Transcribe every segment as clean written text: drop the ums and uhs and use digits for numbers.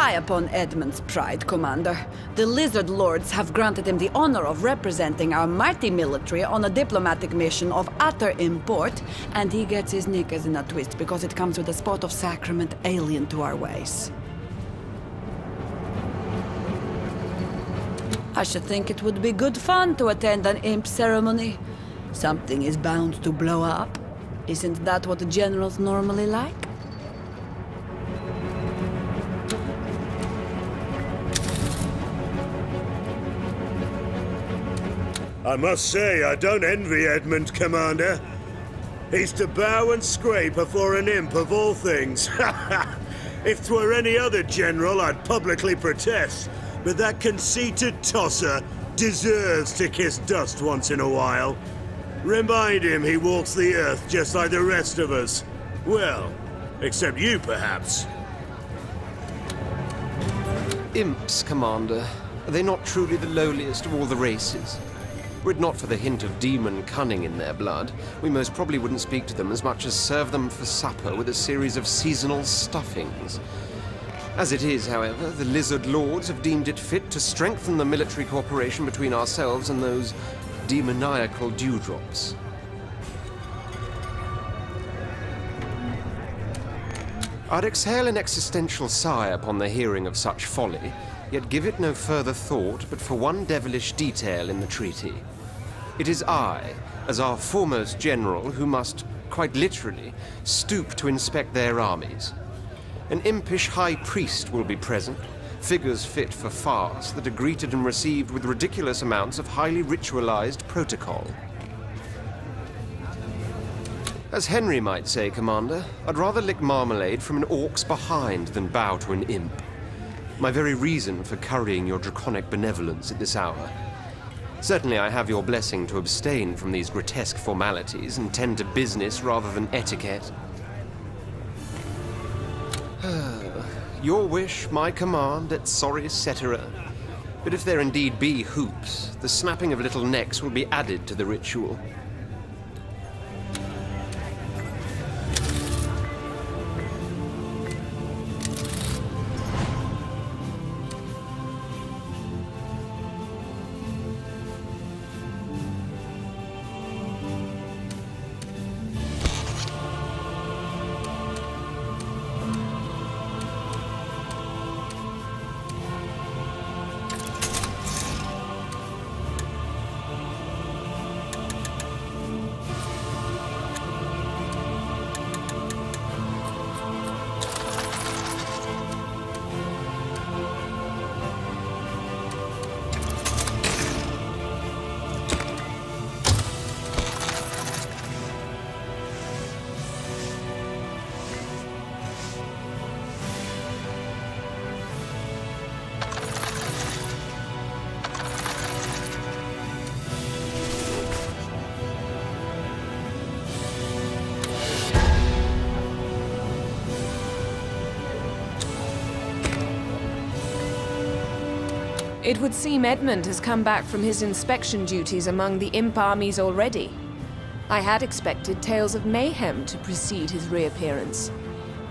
rely upon Edmund's pride, Commander. The Lizard Lords have granted him the honor of representing our mighty military on a diplomatic mission of utter import, and he gets his knickers in a twist because it comes with a spot of sacrament alien to our ways. I should think it would be good fun to attend an imp ceremony. Something is bound to blow up. Isn't that what the generals normally like? I must say, I don't envy Edmund, Commander. He's to bow and scrape afore an imp of all things. If 'twere any other general, I'd publicly protest. But that conceited tosser deserves to kiss dust once in a while. Remind him he walks the earth just like the rest of us. Well, except you, perhaps. Imps, Commander. Are they not truly the lowliest of all the races? Were it not for the hint of demon cunning in their blood, we most probably wouldn't speak to them as much as serve them for supper with a series of seasonal stuffings. As it is, however, the Lizard Lords have deemed it fit to strengthen the military cooperation between ourselves and those demoniacal dewdrops. I'd exhale an existential sigh upon the hearing of such folly, yet give it no further thought but for one devilish detail in the treaty. It is I, as our foremost general, who must, quite literally, stoop to inspect their armies. An impish high priest will be present, figures fit for farce that are greeted and received with ridiculous amounts of highly ritualized protocol. As Henry might say, Commander, I'd rather lick marmalade from an orc's behind than bow to an imp. My very reason for currying your draconic benevolence at this hour. Certainly I have your blessing to abstain from these grotesque formalities and tend to business rather than etiquette. Your wish, my command, et sorry cetera. But if there indeed be hoops, the snapping of little necks will be added to the ritual. It would seem Edmund has come back from his inspection duties among the imp armies already. I had expected tales of mayhem to precede his reappearance.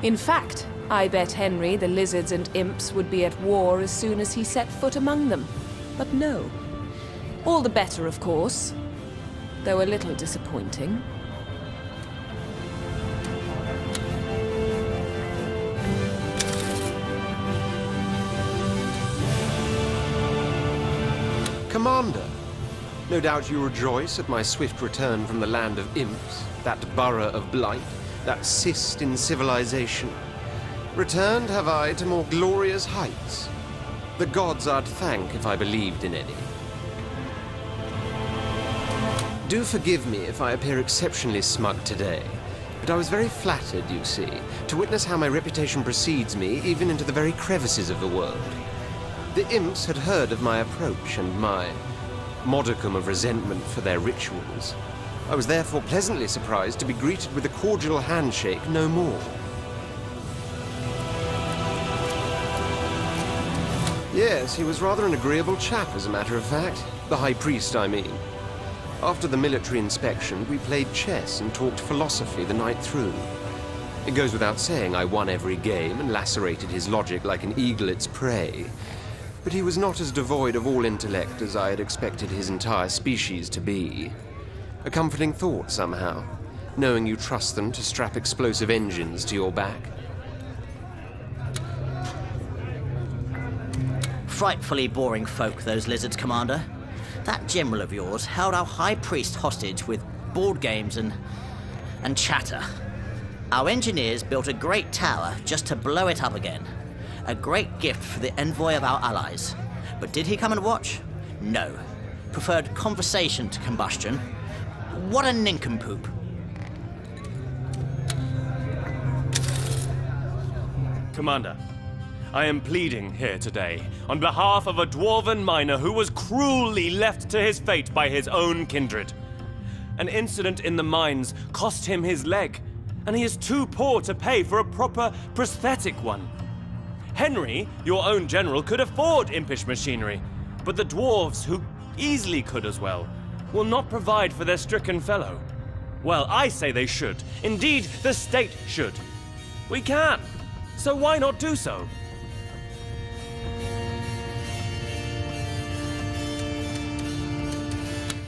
In fact, I bet Henry the lizards and imps would be at war as soon as he set foot among them. But no. All the better, of course, though a little disappointing. Commander, no doubt you rejoice at my swift return from the land of imps, that borough of blight, that cyst in civilization. Returned have I to more glorious heights. The gods I'd thank if I believed in any. Do forgive me if I appear exceptionally smug today, but I was very flattered, you see, to witness how my reputation precedes me even into the very crevices of the world. The imps had heard of my approach and my modicum of resentment for their rituals. I was therefore pleasantly surprised to be greeted with a cordial handshake no more. Yes, he was rather an agreeable chap, as a matter of fact. The High Priest, I mean. After the military inspection, we played chess and talked philosophy the night through. It goes without saying I won every game and lacerated his logic like an eagle its prey. But he was not as devoid of all intellect as I had expected his entire species to be. A comforting thought, somehow, knowing you trust them to strap explosive engines to your back. Frightfully boring folk, those lizards, Commander. That general of yours held our High Priest hostage with board games and chatter. Our engineers built a great tower just to blow it up again. A great gift for the envoy of our allies. But did he come and watch? No. Preferred conversation to combustion. What a nincompoop. Commander, I am pleading here today on behalf of a dwarven miner who was cruelly left to his fate by his own kindred. An incident in the mines cost him his leg, and he is too poor to pay for a proper prosthetic one. Henry, your own general, could afford impish machinery, but the dwarves, who easily could as well, will not provide for their stricken fellow. Well, I say they should. Indeed, the state should. We can. So why not do so?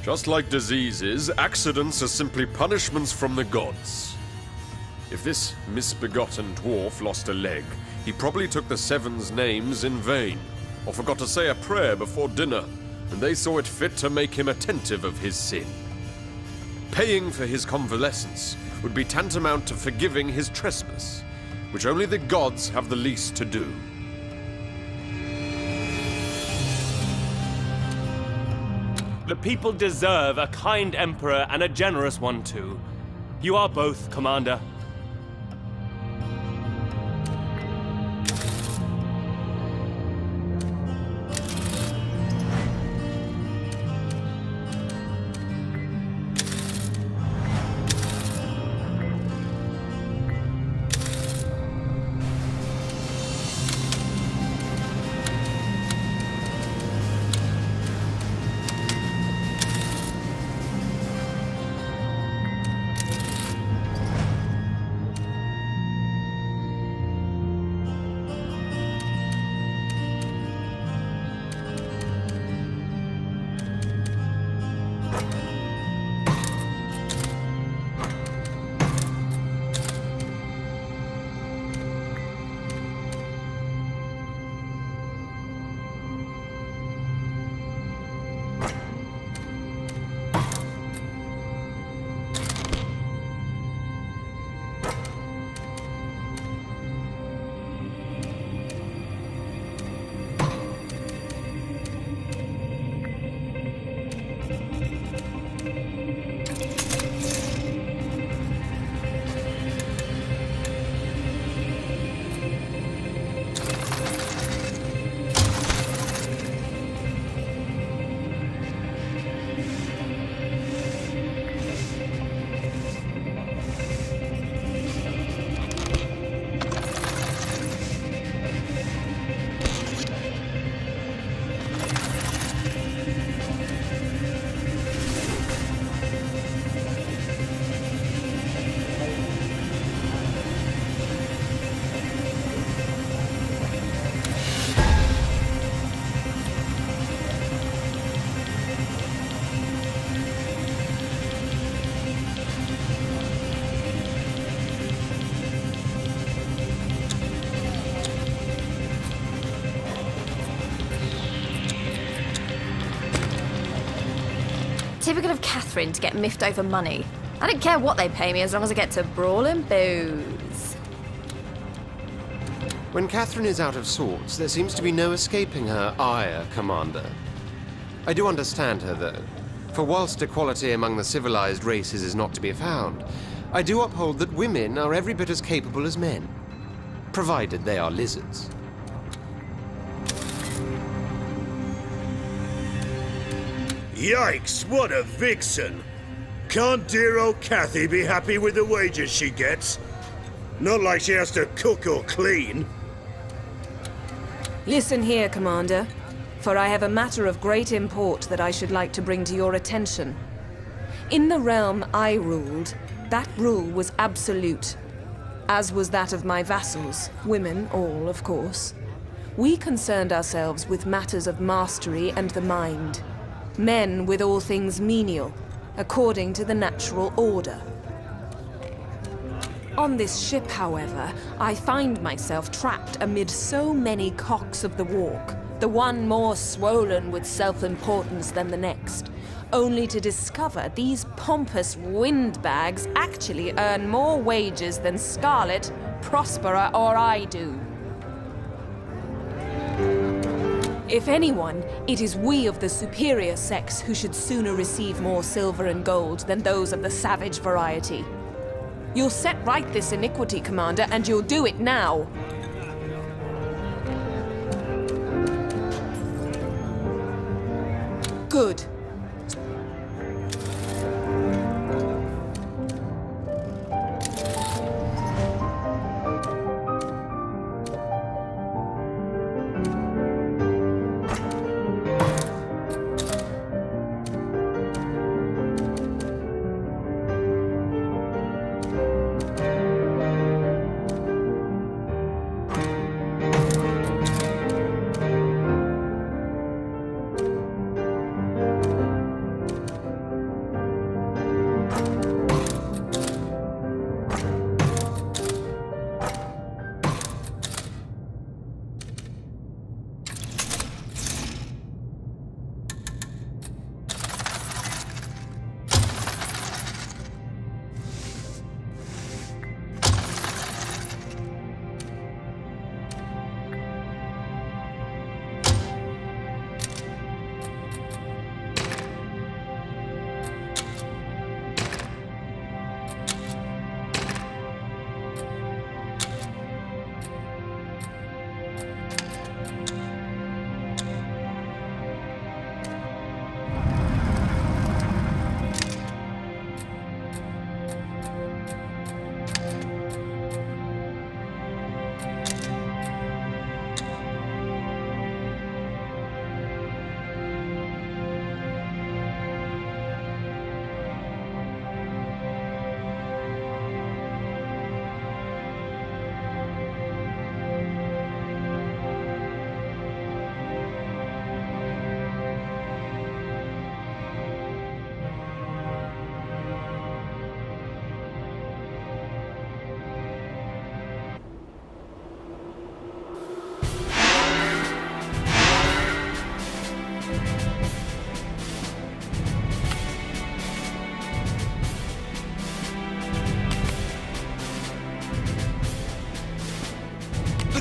Just like diseases, accidents are simply punishments from the gods. If this misbegotten dwarf lost a leg, he probably took the Seven's names in vain, or forgot to say a prayer before dinner, and they saw it fit to make him attentive of his sin. Paying for his convalescence would be tantamount to forgiving his trespass, which only the gods have the least to do. The people deserve a kind emperor and a generous one too. You are both, Commander. Typical of Catherine to get miffed over money. I don't care what they pay me as long as I get to brawl and booze. When Catherine is out of sorts, there seems to be no escaping her ire, Commander. I do understand her, though. For whilst equality among the civilized races is not to be found, I do uphold that women are every bit as capable as men, provided they are lizards. Yikes, what a vixen! Can't dear old Cathy be happy with the wages she gets? Not like she has to cook or clean. Listen here, Commander, for I have a matter of great import that I should like to bring to your attention. In the realm I ruled, that rule was absolute. as was that of my vassals, women all, of course. We concerned ourselves with matters of mastery and the mind. Men with all things menial, according to the natural order. On this ship, however, I find myself trapped amid so many cocks of the walk, the one more swollen with self-importance than the next, only to discover these pompous windbags actually earn more wages than Scarlet, Prospera, or I do. If anyone, it is we of the superior sex who should sooner receive more silver and gold than those of the savage variety. You'll set right this iniquity, Commander, and you'll do it now. Good.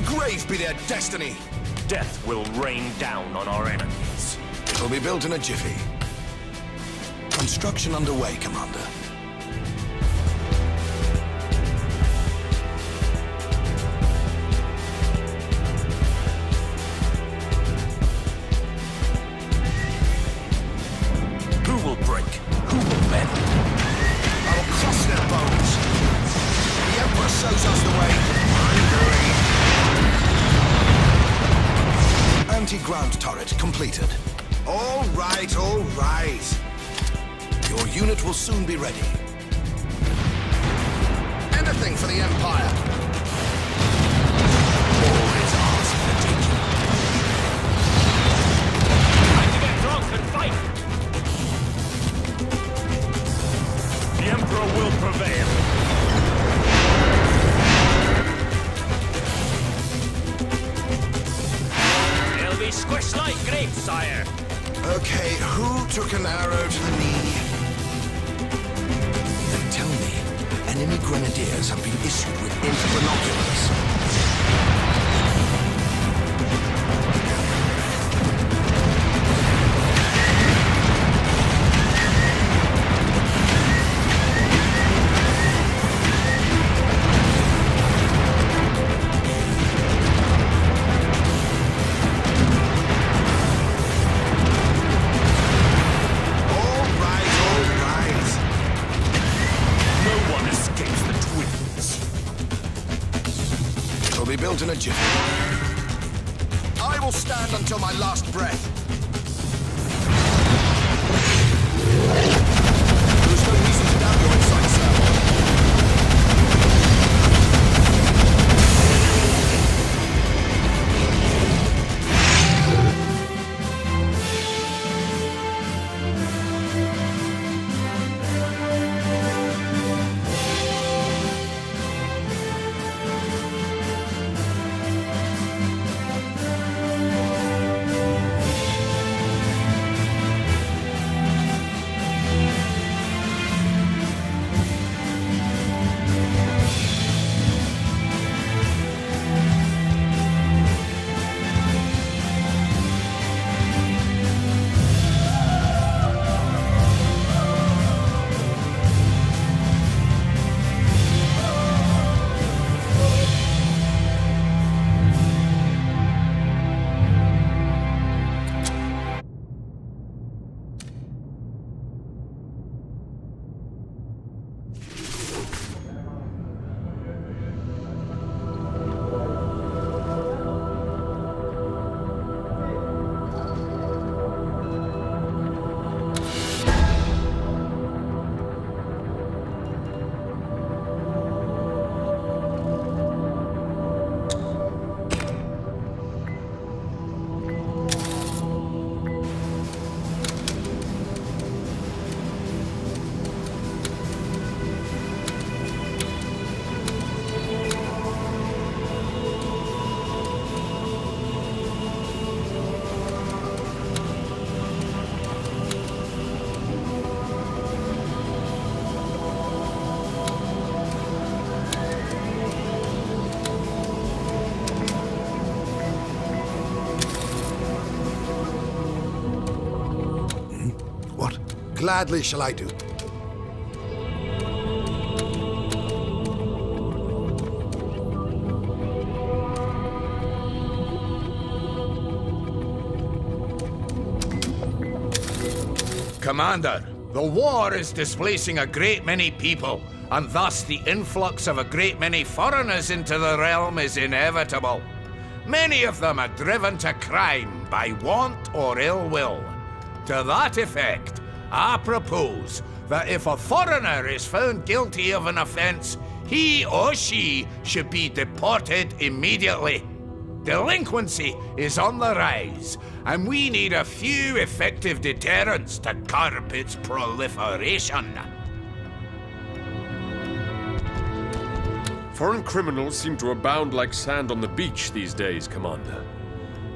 Grave be their destiny. Death will rain down on our enemies. It'll be built in a jiffy. Construction underway, Commander. Who will break? Who will mend? I will crush their bones. The Emperor shows us the way. I'm going. Anti-ground turret completed. All right, all right. Your unit will soon be ready. Anything for the Empire. All is ours for the taking. Time to get drunk and fight! The Emperor will prevail. Be squished like grapes, sire. Okay, who took an arrow to the knee? They tell me enemy grenadiers have been issued with interbinoculars. Built in a jiffy. I will stand until my last breath. There is no reason to doubt your insight, sir. Gladly shall I do. Commander, the war is displacing a great many people, and thus the influx of a great many foreigners into the realm is inevitable. Many of them are driven to crime by want or ill will. To that effect, I propose that if a foreigner is found guilty of an offense, he or she should be deported immediately. Delinquency is on the rise, and we need a few effective deterrents to curb its proliferation. Foreign criminals seem to abound like sand on the beach these days, Commander.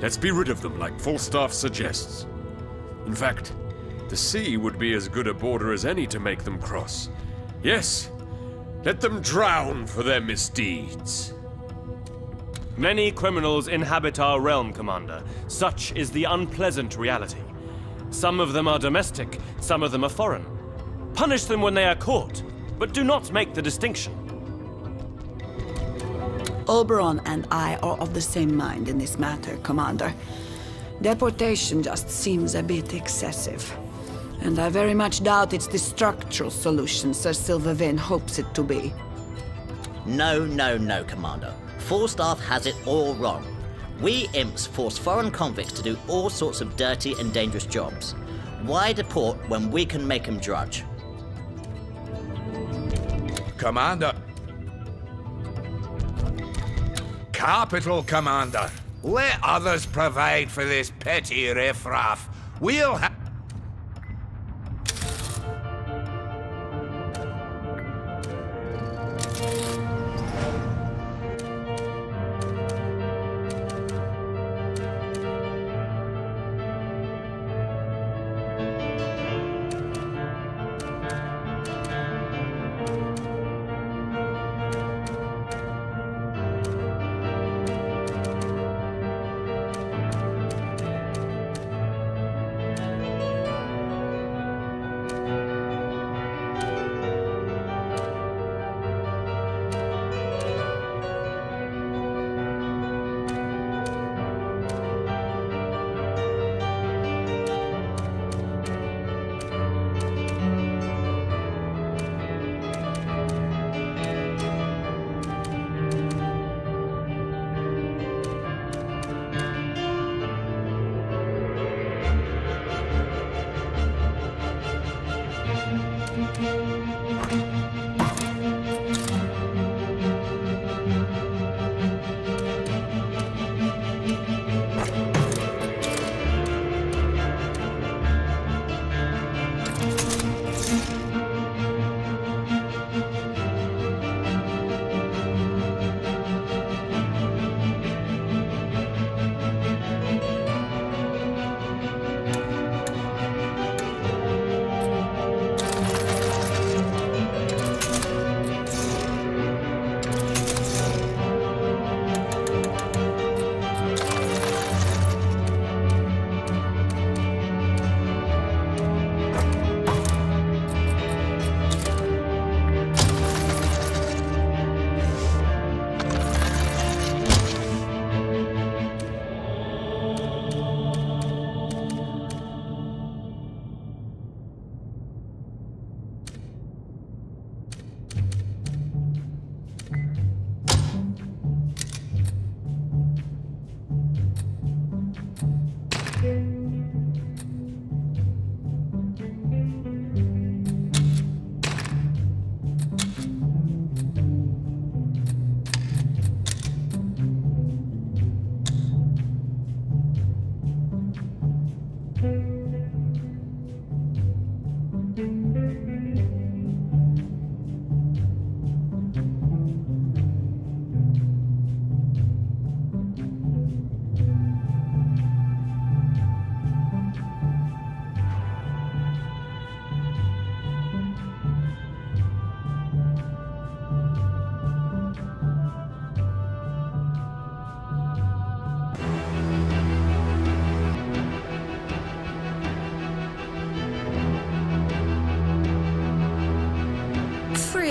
Let's be rid of them like Falstaff suggests. In fact, the sea would be as good a border as any to make them cross. Yes, let them drown for their misdeeds. Many criminals inhabit our realm, Commander. Such is the unpleasant reality. Some of them are domestic, some of them are foreign. Punish them when they are caught, but do not make the distinction. Oberon and I are of the same mind in this matter, Commander. Deportation just seems a bit excessive. And I very much doubt it's the structural solution Sir Silvervein hopes it to be. No, no, no, Commander. Falstaff has it all wrong. We imps force foreign convicts to do all sorts of dirty and dangerous jobs. Why deport when we can make them drudge? Commander. Capital, Commander. Let others provide for this petty riffraff. We'll have...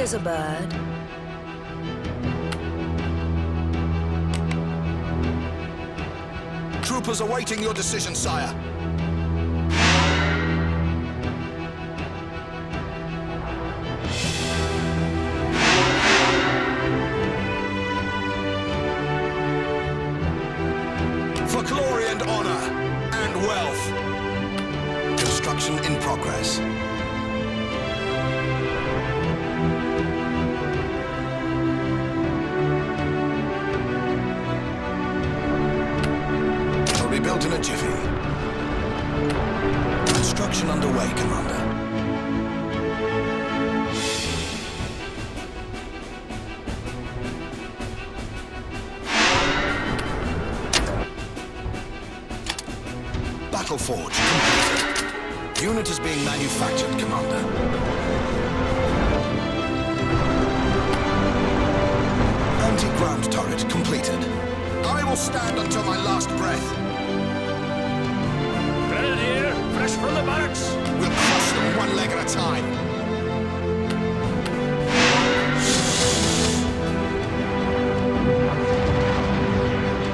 as a bird. Troopers awaiting your decision, sire. For glory and honor and wealth. Construction in progress. Will be built in a jiffy. Construction underway, Commander. Battle Forge completed. Unit is being manufactured, Commander. Anti-ground turret completed. I will stand until my last breath. Grenadier, fresh from the barracks. We'll crush them one leg at a time.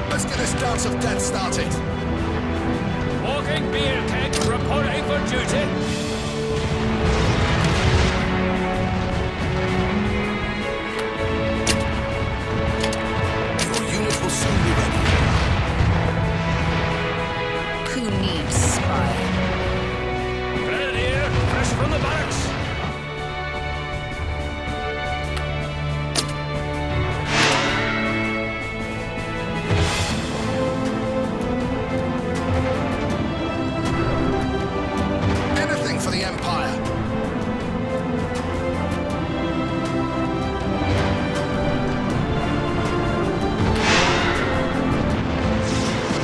Let's get this dance of death started. Walking beer keg, reporting for duty. Your unit will soon be ready. Who needs spy? Grenadier, fresh from the barracks. Anything for the Empire.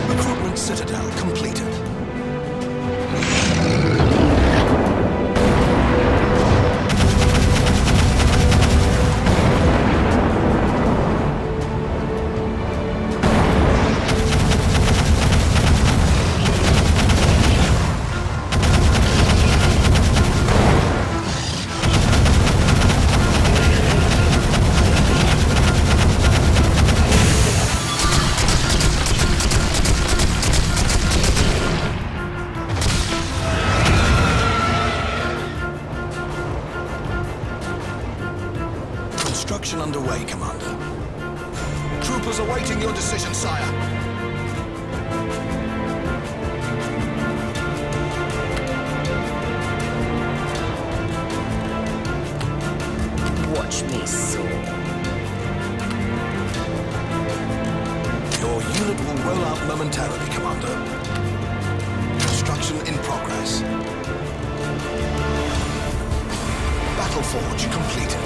Recruitment Citadel completed. Construction underway, Commander. Troopers awaiting your decision, sire. Watch me soar. Your unit will roll out momentarily, Commander. Construction in progress. Battle Forge completed.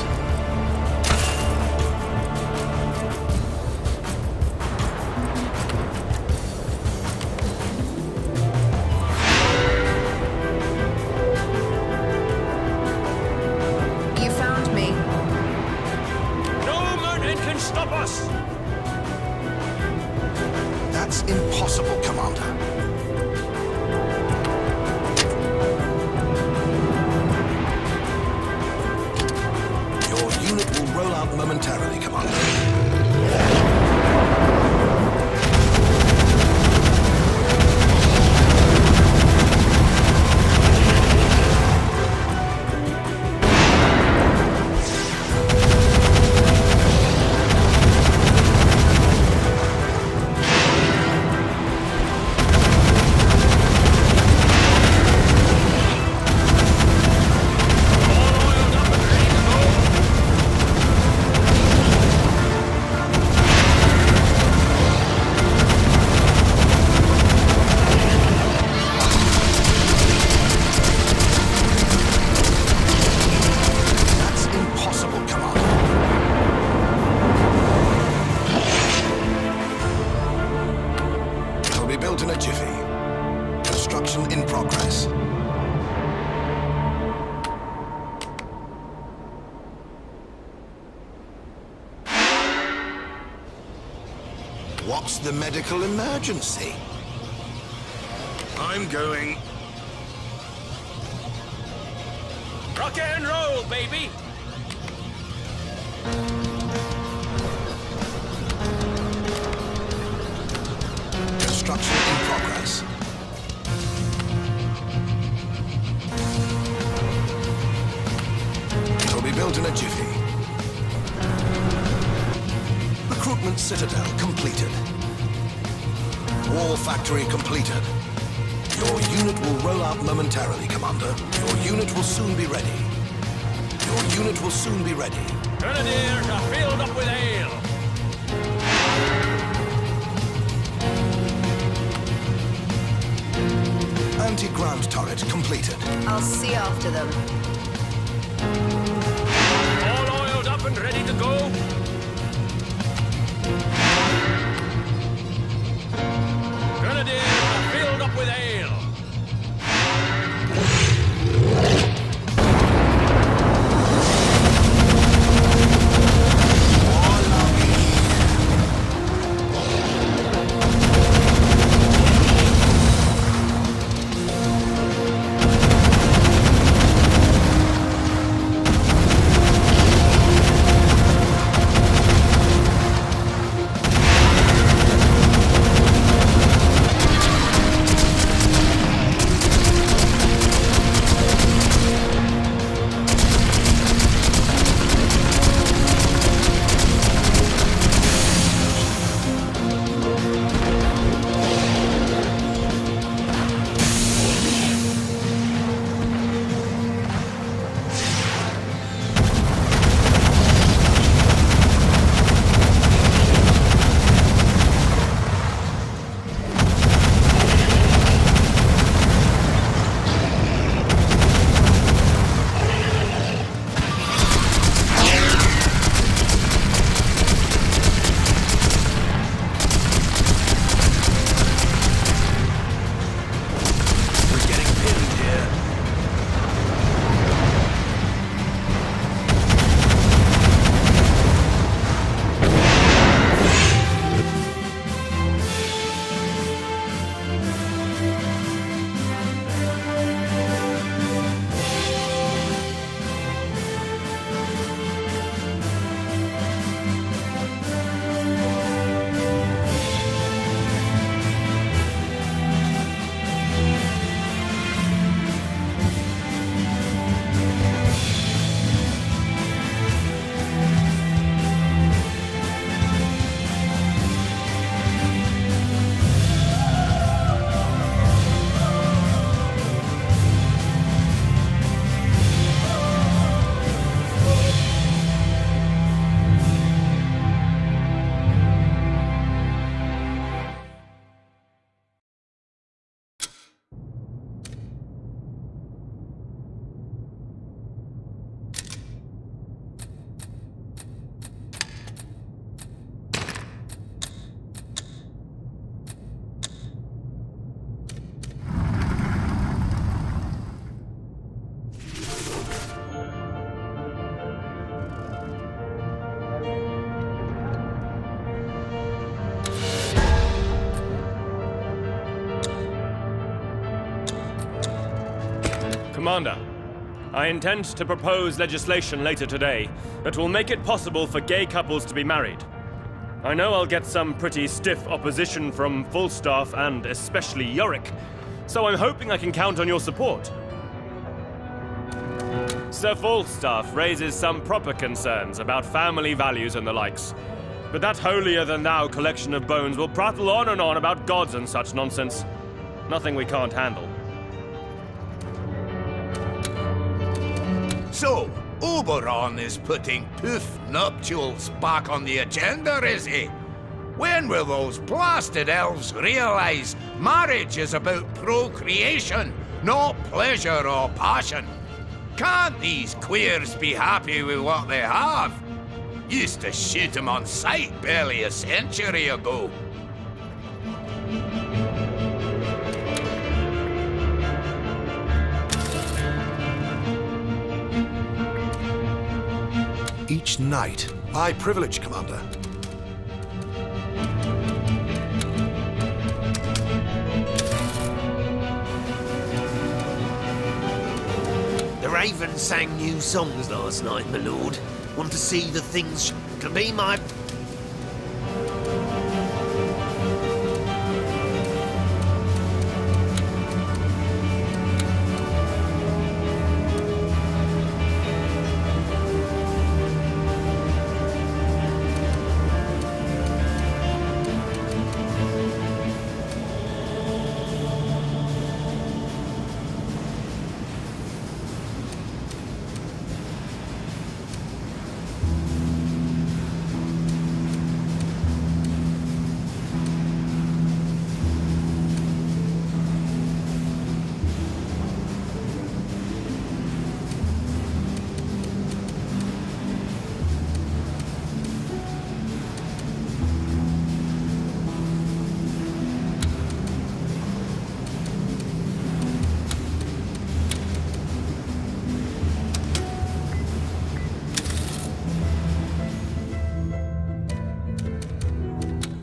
You found me. No man can stop us. That's impossible, Commander. Your unit will roll out momentarily, Commander. That's impossible, Commander. It'll be built in a jiffy. Construction in progress. What's the medical emergency? I'm going. Rock and roll, baby. Construction in progress. It'll be built in a jiffy. Recruitment citadel completed. Wall factory completed. Your unit will roll out momentarily, Commander. Your unit will soon be ready. Your unit will soon be ready. Grenadiers are filled up with ale! Anti-ground turret completed. I'll see after them. All oiled up and ready to go? Grenadiers are filled up with ale! Commander, I intend to propose legislation later today that will make it possible for gay couples to be married. I know I'll get some pretty stiff opposition from Falstaff and especially Yorick, so I'm hoping I can count on your support. Sir Falstaff raises some proper concerns about family values and the likes, but that holier-than-thou collection of bones will prattle on and on about gods and such nonsense. Nothing we can't handle. So, Oberon is putting poof nuptials back on the agenda, is he? When will those blasted elves realize marriage is about procreation, not pleasure or passion? Can't these queers be happy with what they have? Used to shoot 'em on sight barely a century ago. Each night, by privilege, Commander. The Ravens sang new songs last night, my lord. Want to see the things can be my...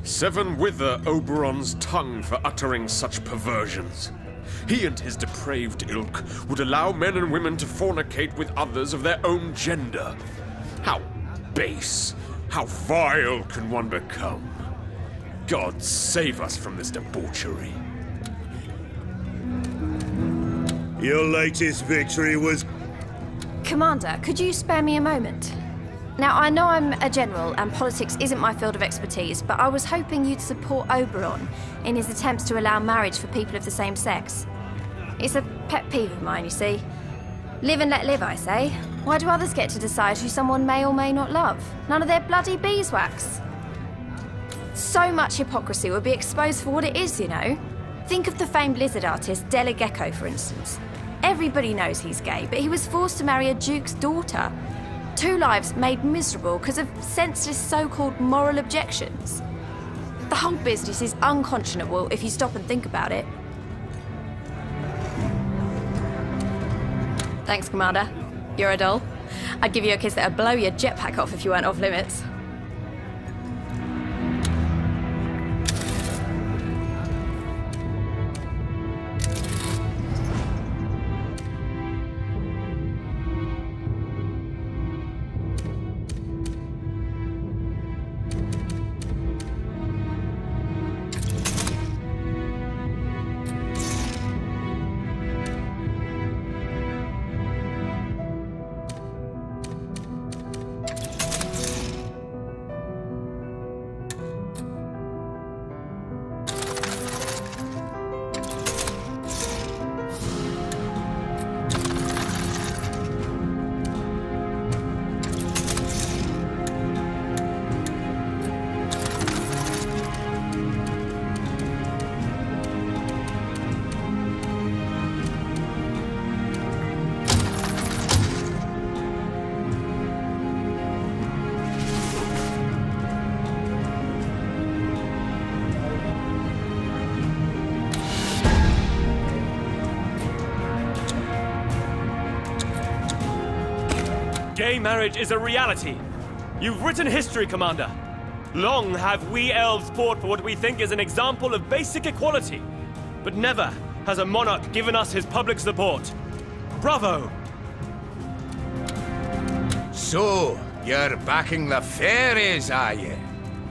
Seven wither Oberon's tongue for uttering such perversions. He and his depraved ilk would allow men and women to fornicate with others of their own gender. How base, how vile can one become? God save us from this debauchery. Your latest victory was... Commander, could you spare me a moment? Now, I know I'm a general and politics isn't my field of expertise, but I was hoping you'd support Oberon in his attempts to allow marriage for people of the same sex. It's a pet peeve of mine, you see. Live and let live, I say. Why do others get to decide who someone may or may not love? None of their bloody beeswax. So much hypocrisy would be exposed for what it is, you know. Think of the famed lizard artist Della Gecko, for instance. Everybody knows he's gay, but he was forced to marry a duke's daughter. 2 lives made miserable because of senseless so-called moral objections. The whole business is unconscionable if you stop and think about it. Thanks, Commander. You're a doll. I'd give you a kiss that'd blow your jetpack off if you weren't off limits. Gay marriage is a reality. You've written history, Commander. Long have we elves fought for what we think is an example of basic equality. But never has a monarch given us his public support. Bravo! So, you're backing the fairies, are you?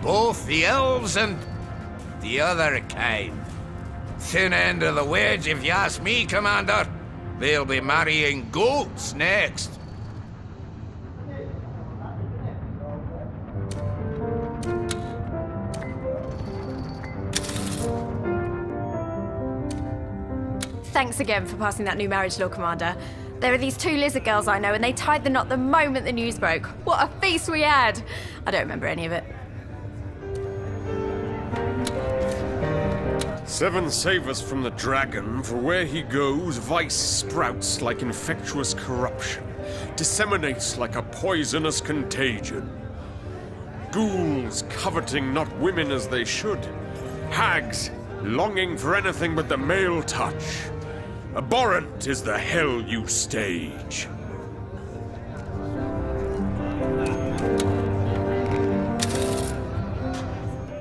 Both the elves and the other kind. Thin end of the wedge, if you ask me, Commander. They'll be marrying goats next. Thanks again for passing that new marriage law, Commander. There are these 2 lizard girls I know, and they tied the knot the moment the news broke. What a feast we had! I don't remember any of it. 7 save us from the dragon, for where he goes, vice sprouts like infectious corruption, disseminates like a poisonous contagion. Ghouls coveting not women as they should, hags longing for anything but the male touch. Abhorrent is the hell you stage.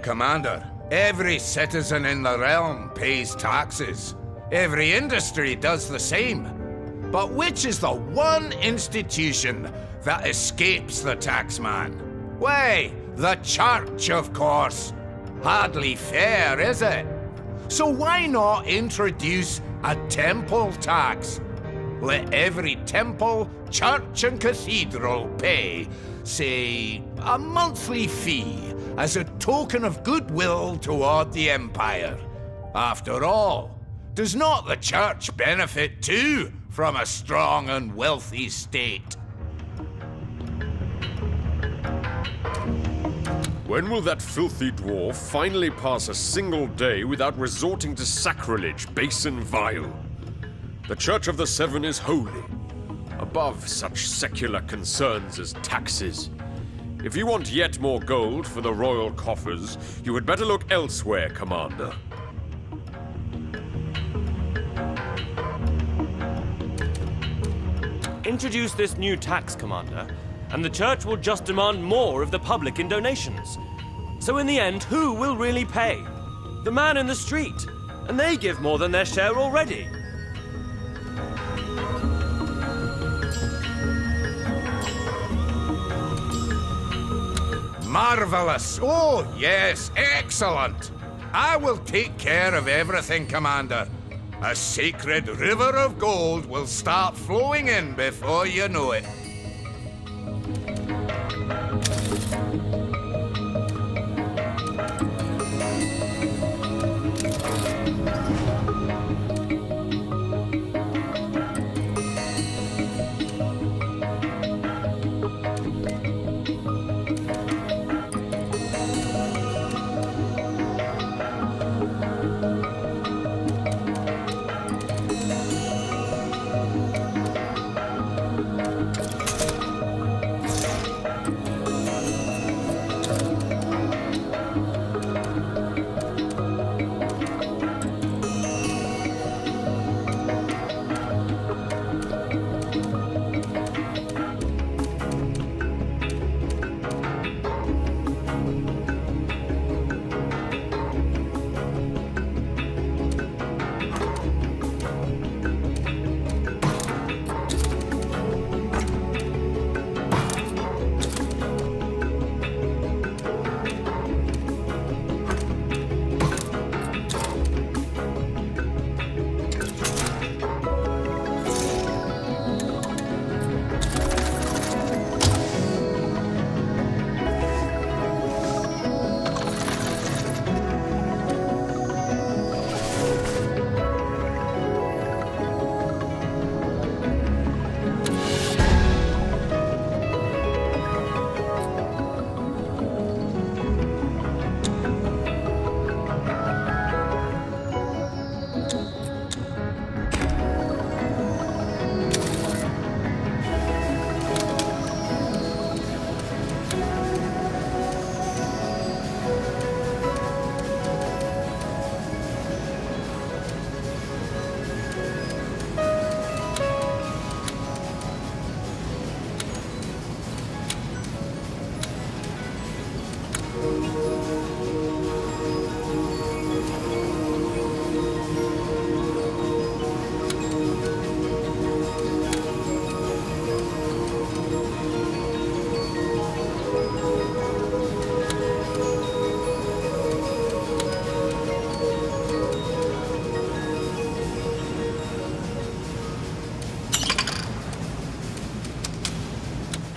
Commander, every citizen in the realm pays taxes. Every industry does the same. But which is the one institution that escapes the taxman? Why, the church, of course. Hardly fair, is it? So why not introduce a temple tax? Let every temple, church and cathedral pay, say, a monthly fee as a token of goodwill toward the Empire. After all, does not the church benefit too from a strong and wealthy state? When will that filthy dwarf finally pass a single day without resorting to sacrilege, base and vile? The Church of the Seven is holy, above such secular concerns as taxes. If you want yet more gold for the royal coffers, you had better look elsewhere, Commander. Introduce this new tax, Commander, and the Church will just demand more of the public in donations. So in the end, who will really pay? The man in the street. And they give more than their share already. Marvelous! Oh, yes, excellent! I will take care of everything, Commander. A sacred river of gold will start flowing in before you know it.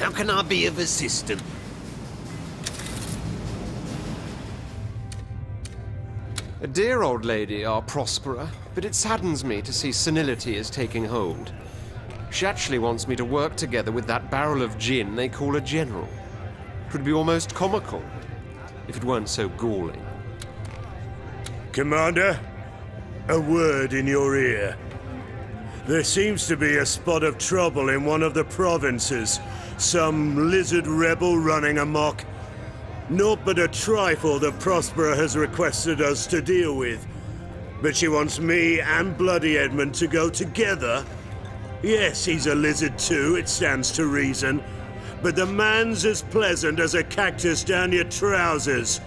How can I be of assistance? A dear old lady, our Prospera, but it saddens me to see senility is taking hold. She actually wants me to work together with that barrel of gin they call a general. It would be almost comical, if it weren't so galling. Commander, a word in your ear. There seems to be a spot of trouble in one of the provinces. Some lizard rebel running amok. Naught but a trifle that Prospera has requested us to deal with. But she wants me and Bloody Edmund to go together. Yes, he's a lizard too, it stands to reason. But the man's as pleasant as a cactus down your trousers.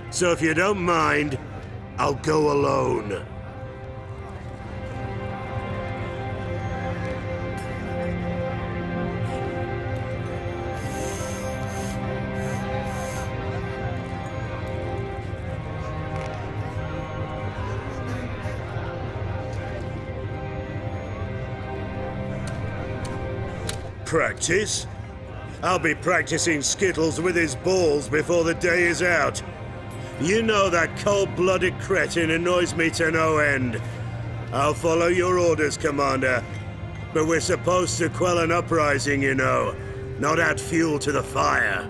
So if you don't mind, I'll go alone. practice. I'll be practicing skittles with his balls before the day is out. You know that cold-blooded cretin annoys me to no end. I'll follow your orders, Commander. But we're supposed to quell an uprising, you know, not add fuel to the fire.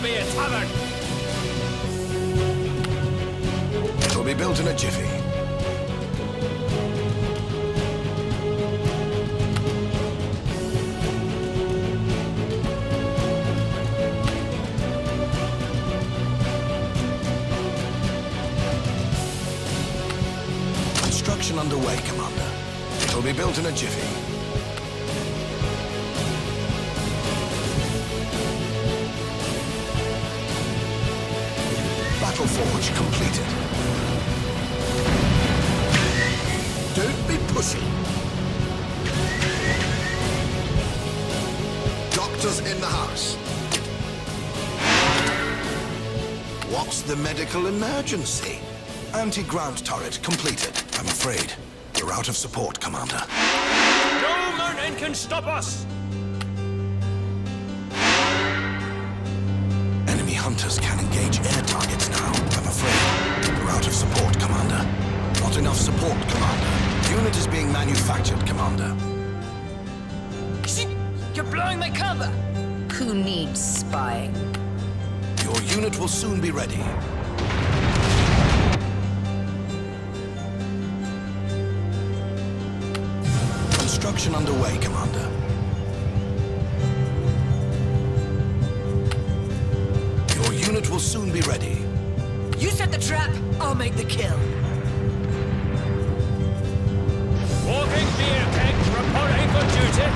be a tavern. It'll be built in a jiffy. Construction underway, Commander. It'll be built in a jiffy. Battle forge completed. Don't be pussy. Doctors in the house. What's the medical emergency? Anti-ground turret completed. I'm afraid we're out of support, Commander. No man can stop us! Enemy hunters can engage air targets now. I'm afraid we're out of support, Commander. Not enough support, Commander. Unit is being manufactured, Commander. You're blowing my cover! Who needs spying? Your unit will soon be ready. Construction underway, Commander. unit will soon be ready. You set the trap, I'll make the kill. Walking beer keg, reporting for duty.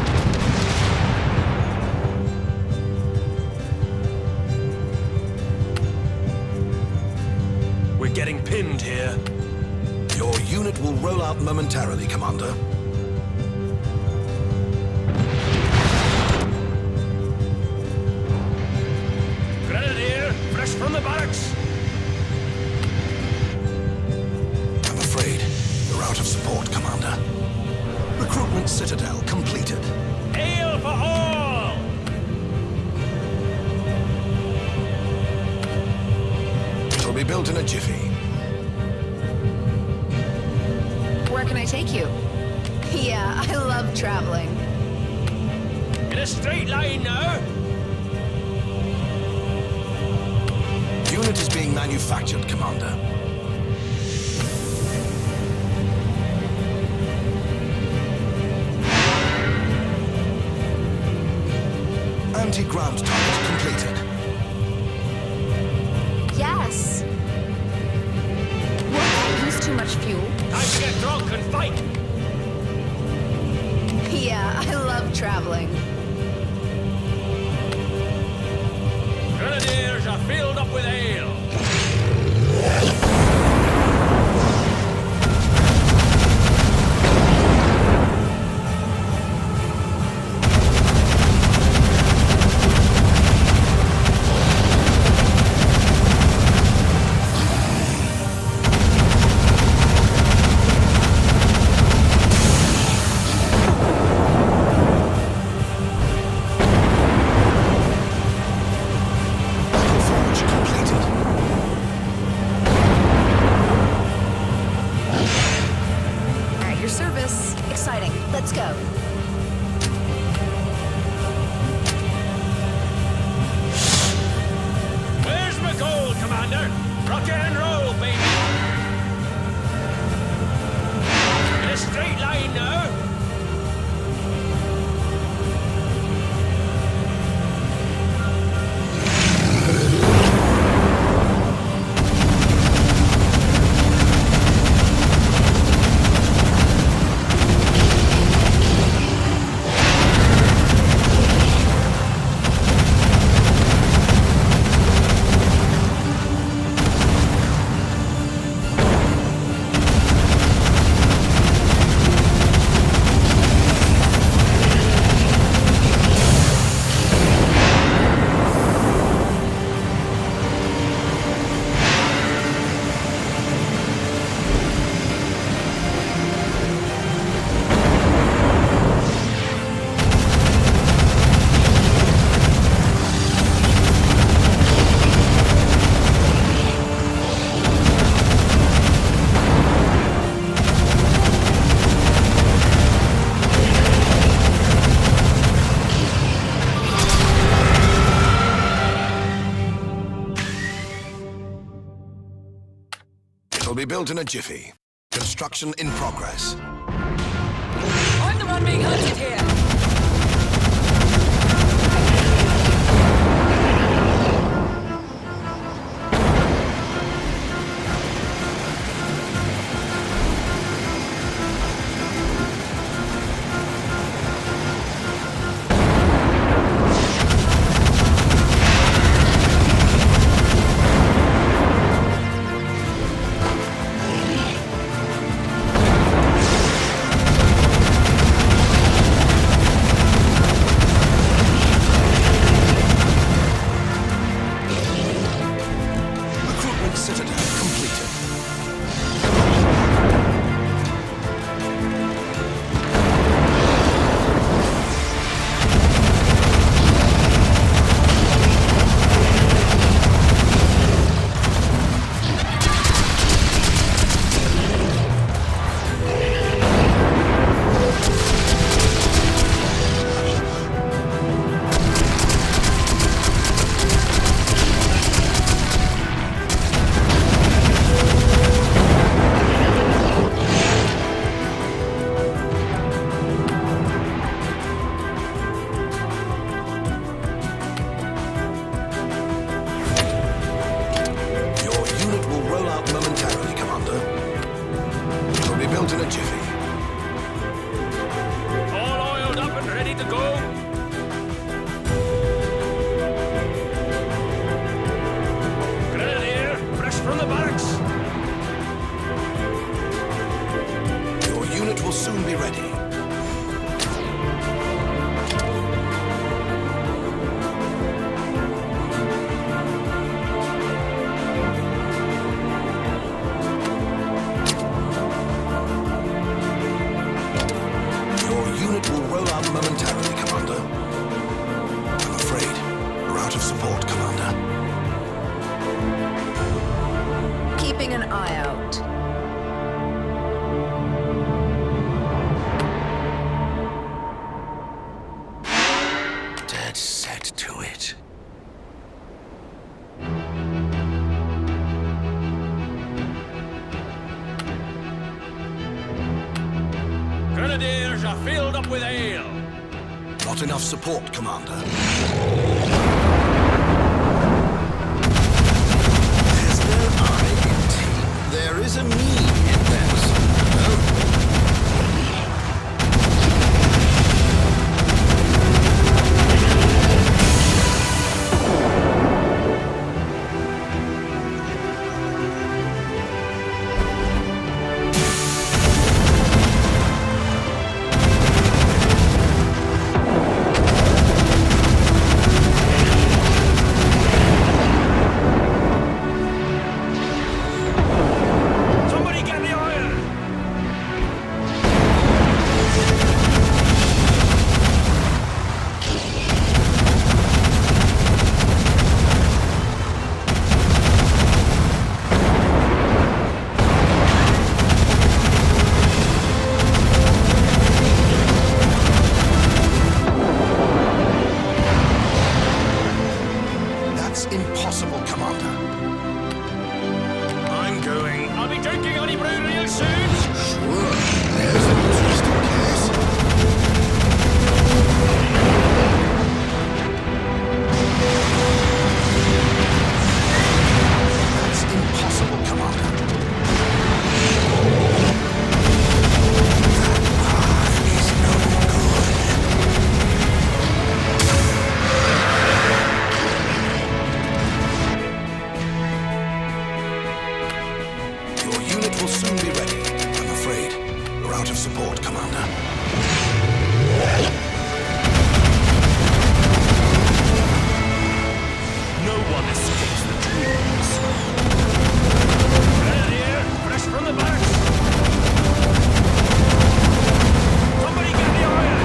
We're getting pinned here. Your unit will roll out momentarily, Commander. Grenadier, fresh from the barracks. I'm afraid you're out of support, Commander. Recruitment Citadel completed. Ale for all! It'll be built in a jiffy. Where can I take you? Yeah, I love traveling. In a straight line now. Unit is being manufactured, Commander. Anti-ground target completed. Yes. Won't I use too much fuel? Time to get drunk and fight. Yeah, I love traveling. Grenadiers are filled up with ale. Forge completed. At your service. Exciting. Let's go. Where's my gold, Commander? Rock and roll, baby. In a straight line now. It'll be built in a jiffy. Construction in progress. I'm the one being hunted here. up with ale. Not enough support, Commander. There's no I in team. There is a me in theirs. No? Impossible, Commander. I'm going. I'll be drinking honey brew real soon. Sure, there's an interesting case. That's impossible, Commander. That is no good. Your unit will soon be ready. I'm afraid we're out of support, Commander. No one escapes the dreams. Grenadier, fresh from the barracks. Somebody get the oil.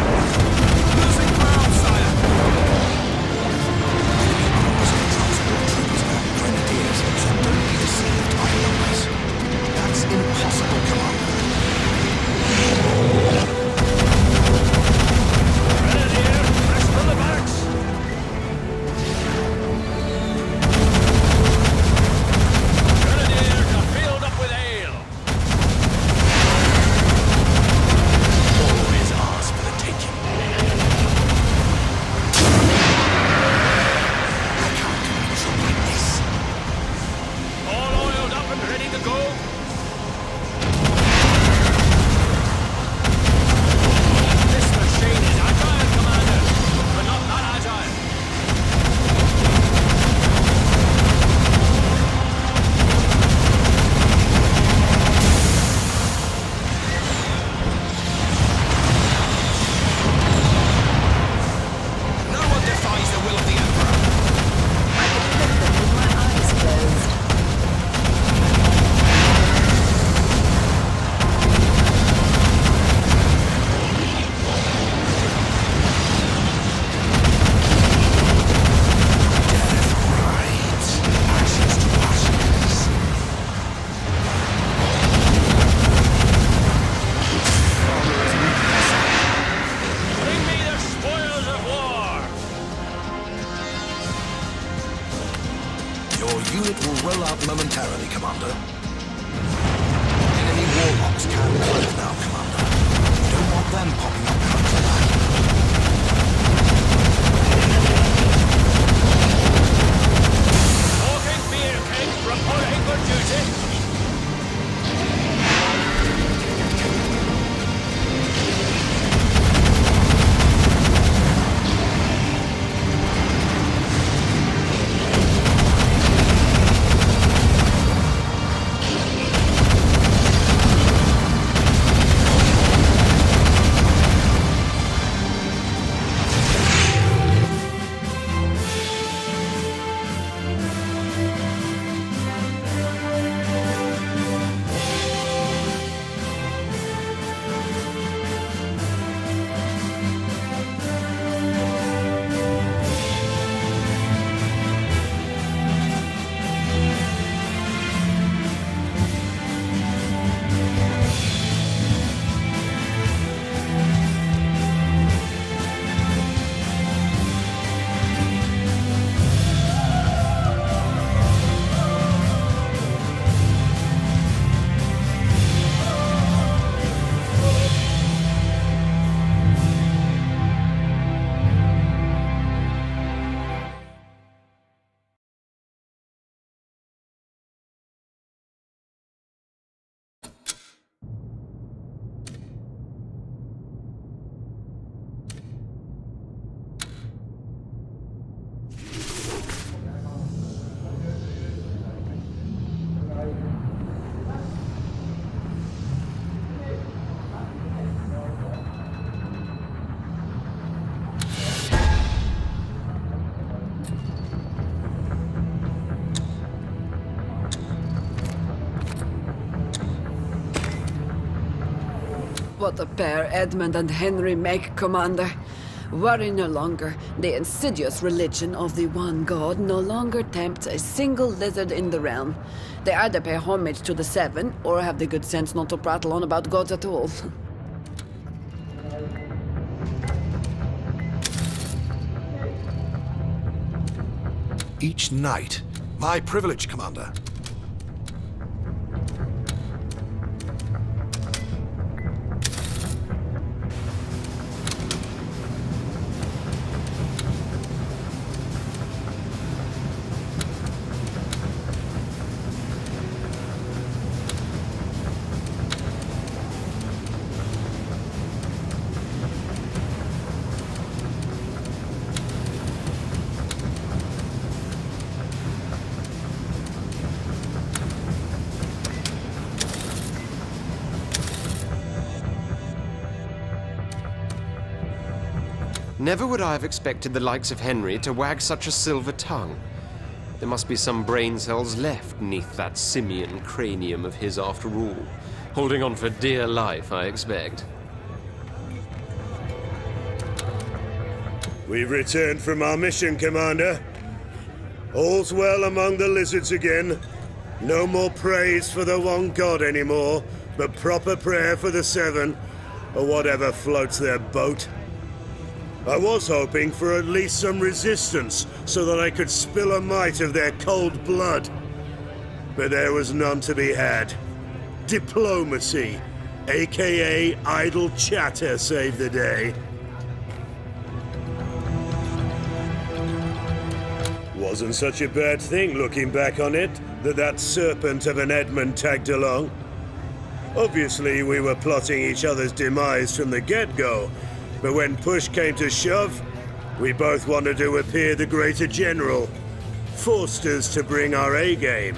Losing ground, sire. Arms can transport troops and grenadiers, so don't be deceived by numbers. That's impossible, Commander. Grenadier, fresh from the barracks. Grenadiers are filled up with ale. All is ours for the taking. I can't control like this. All oiled up and ready to go. This machine is agile, Commander, but not that agile. No one defies the will of the Emperor. I can fit them with my eyes closed. Right. Ashes to ashes. Bring me the spoils of war. Your unit will roll out momentarily, Commander. Enemy warlocks can close now, Commander. You don't want them popping up behind your back. Walking beer kegs reporting for duty. What a pair Edmund and Henry make, Commander. Worry no longer. The insidious religion of the one god no longer tempts a single lizard in the realm. They either pay homage to the Seven, or have the good sense not to prattle on about gods at all. Each night. My privilege, Commander. Never would I have expected the likes of Henry to wag such a silver tongue. There must be some brain cells left neath that simian cranium of his after all. Holding on for dear life, I expect. We've returned from our mission, Commander. All's well among the lizards again. No more praise for the one god anymore, but proper prayer for the Seven, or whatever floats their boat. I was hoping for at least some resistance, so that I could spill a mite of their cold blood. But there was none to be had. Diplomacy, aka idle chatter, saved the day. Wasn't such a bad thing, looking back on it, that serpent of an Edmund tagged along. Obviously, we were plotting each other's demise from the get-go, but when push came to shove, we both wanted to appear the greater general, forced us to bring our A-game.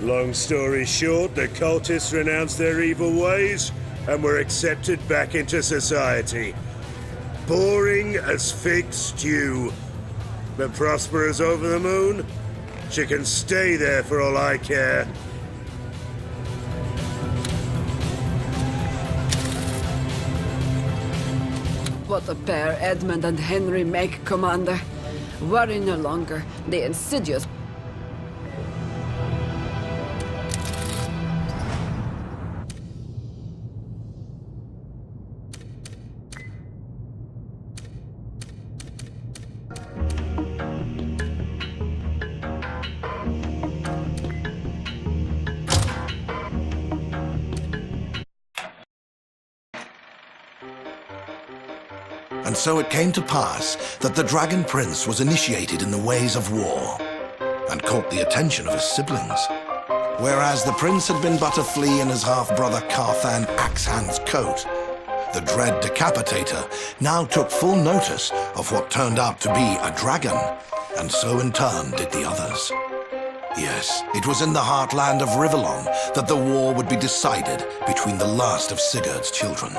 Long story short, the cultists renounced their evil ways and were accepted back into society. Boring as fig stew, but prosperous over the moon. She can stay there for all I care. What a pair Edmund and Henry make, Commander. Worry no longer. The insidious... And so it came to pass that the Dragon Prince was initiated in the ways of war, and caught the attention of his siblings. Whereas the prince had been but a flea in his half-brother Carthan Axehand's coat, the dread Decapitator now took full notice of what turned out to be a dragon, and so in turn did the others. Yes, it was in the heartland of Rivellon that the war would be decided between the last of Sigurd's children.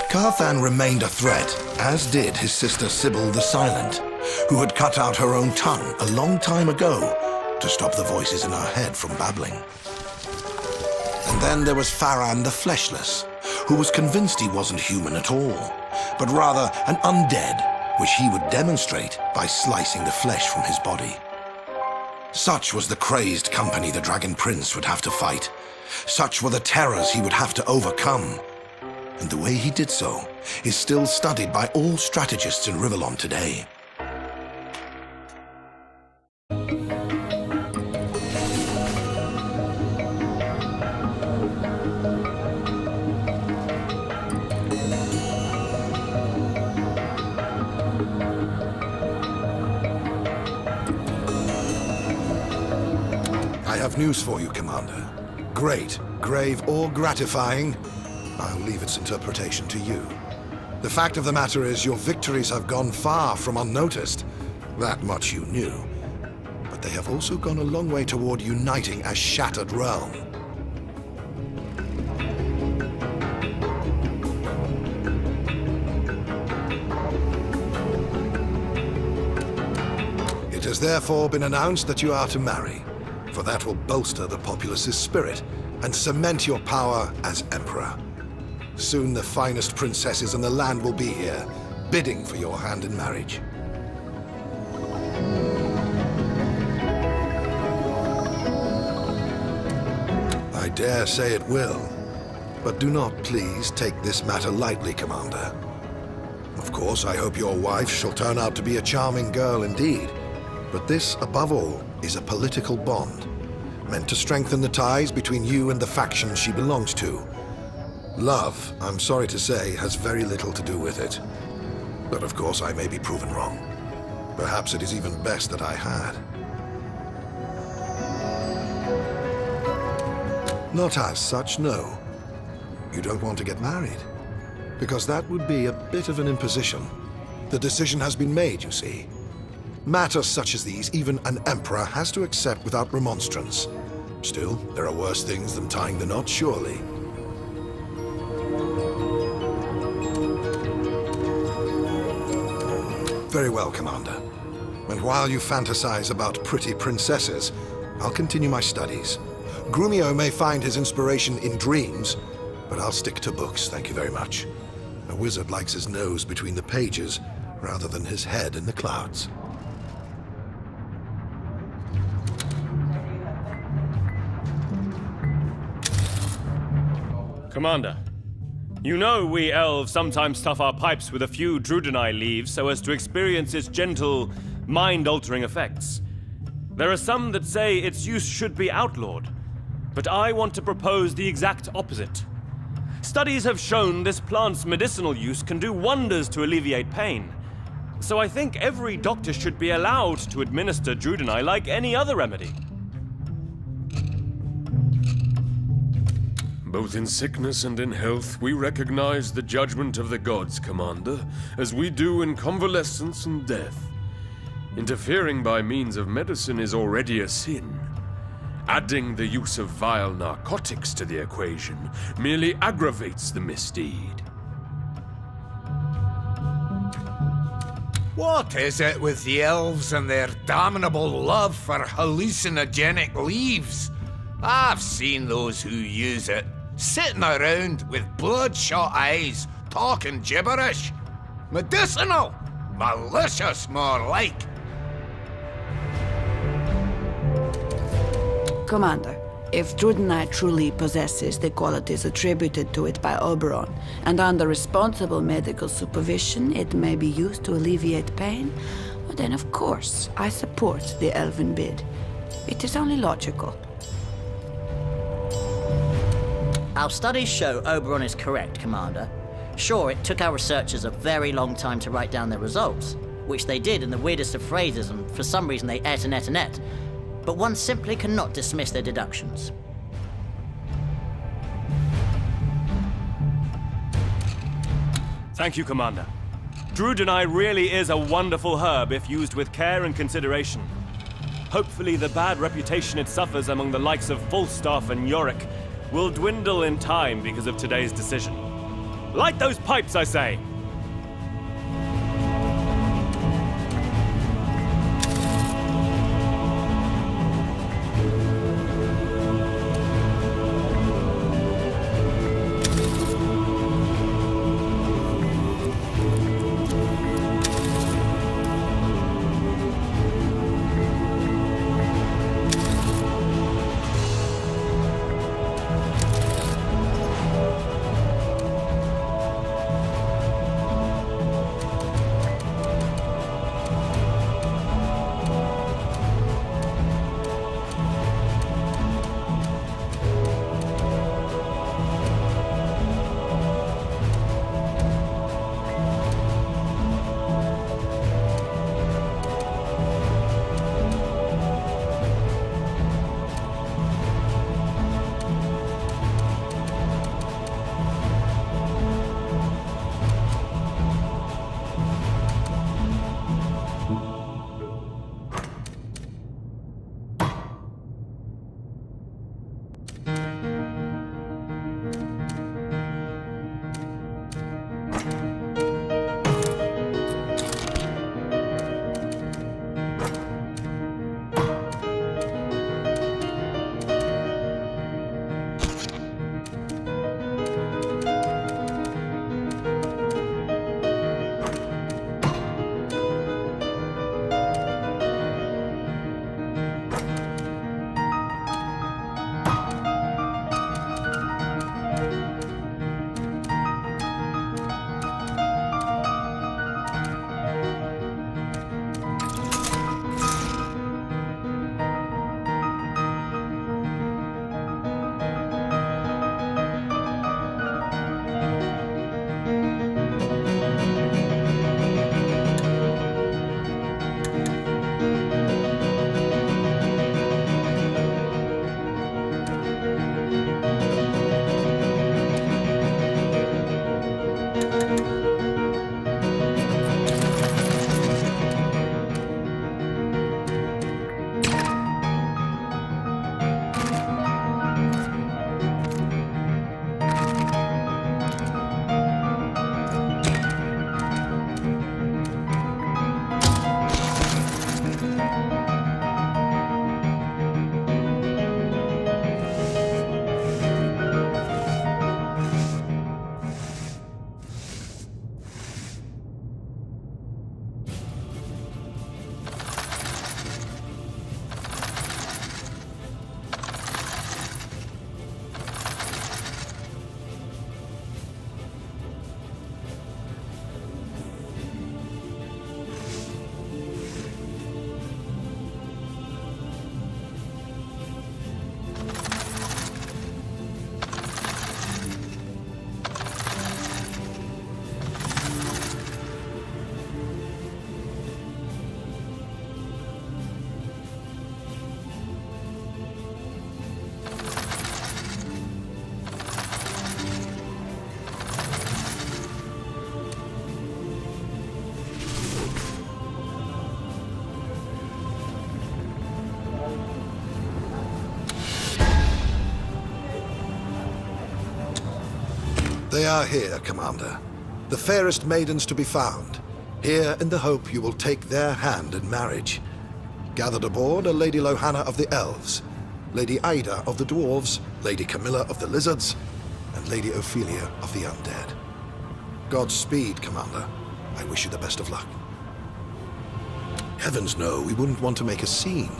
Carthan remained a threat, as did his sister Sybil the Silent, who had cut out her own tongue a long time ago to stop the voices in her head from babbling. And then there was Farran the Fleshless, who was convinced he wasn't human at all, but rather an undead, which he would demonstrate by slicing the flesh from his body. Such was the crazed company the Dragon Prince would have to fight. Such were the terrors he would have to overcome. And the way he did so is still studied by all strategists in Rivellon today. I have news for you, Commander. Great, grave, or gratifying, I'll leave its interpretation to you. The fact of the matter is your victories have gone far from unnoticed. That much you knew. But they have also gone a long way toward uniting a shattered realm. It has therefore been announced that you are to marry, for that will bolster the populace's spirit and cement your power as Emperor. Soon the finest princesses in the land will be here, bidding for your hand in marriage. I dare say it will, but do not please take this matter lightly, Commander. Of course, I hope your wife shall turn out to be a charming girl indeed, but this, above all, is a political bond, meant to strengthen the ties between you and the faction she belongs to. Love, I'm sorry to say, has very little to do with it. But of course, I may be proven wrong. Perhaps it is even best that I had. Not as such, no. You don't want to get married, because that would be a bit of an imposition. The decision has been made, you see. Matters such as these, even an emperor has to accept without remonstrance. Still, there are worse things than tying the knot, surely. Very well, Commander. And while you fantasize about pretty princesses, I'll continue my studies. Grumio may find his inspiration in dreams, but I'll stick to books, thank you very much. A wizard likes his nose between the pages, rather than his head in the clouds. Commander, you know we elves sometimes stuff our pipes with a few Druidini leaves so as to experience its gentle, mind-altering effects. There are some that say its use should be outlawed, but I want to propose the exact opposite. Studies have shown this plant's medicinal use can do wonders to alleviate pain, so I think every doctor should be allowed to administer Druidini like any other remedy. Both in sickness and in health, we recognize the judgment of the gods, Commander, as we do in convalescence and death. Interfering by means of medicine is already a sin. Adding the use of vile narcotics to the equation merely aggravates the misdeed. What is it with the elves and their damnable love for hallucinogenic leaves? I've seen those who use it, sitting around with bloodshot eyes, talking gibberish. Medicinal! Malicious, more like. Commander, if Druidini truly possesses the qualities attributed to it by Oberon, and under responsible medical supervision it may be used to alleviate pain, well then of course I support the elven bid. It is only logical. Our studies show Oberon is correct, Commander. Sure, it took our researchers a very long time to write down their results, which they did in the weirdest of phrases, and for some reason they et. But one simply cannot dismiss their deductions. Thank you, Commander. Druidini really is a wonderful herb if used with care and consideration. Hopefully the bad reputation it suffers among the likes of Falstaff and Yorick will dwindle in time because of today's decision. Light those pipes, I say! They are here, Commander. The fairest maidens to be found. Here in the hope you will take their hand in marriage. Gathered aboard are Lady Lohanna of the Elves, Lady Ida of the Dwarves, Lady Camilla of the Lizards, and Lady Ophelia of the Undead. Godspeed, Commander. I wish you the best of luck. Heavens no, we wouldn't want to make a scene.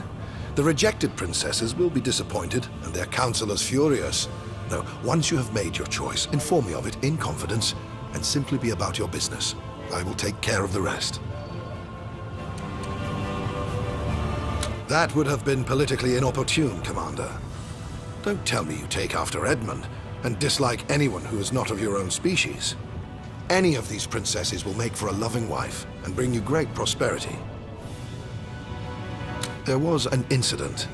The rejected princesses will be disappointed, and their counselors furious. No, once you have made your choice, inform me of it in confidence, and simply be about your business. I will take care of the rest. That would have been politically inopportune, Commander. Don't tell me you take after Edmund, and dislike anyone who is not of your own species. Any of these princesses will make for a loving wife, and bring you great prosperity. There was an incident.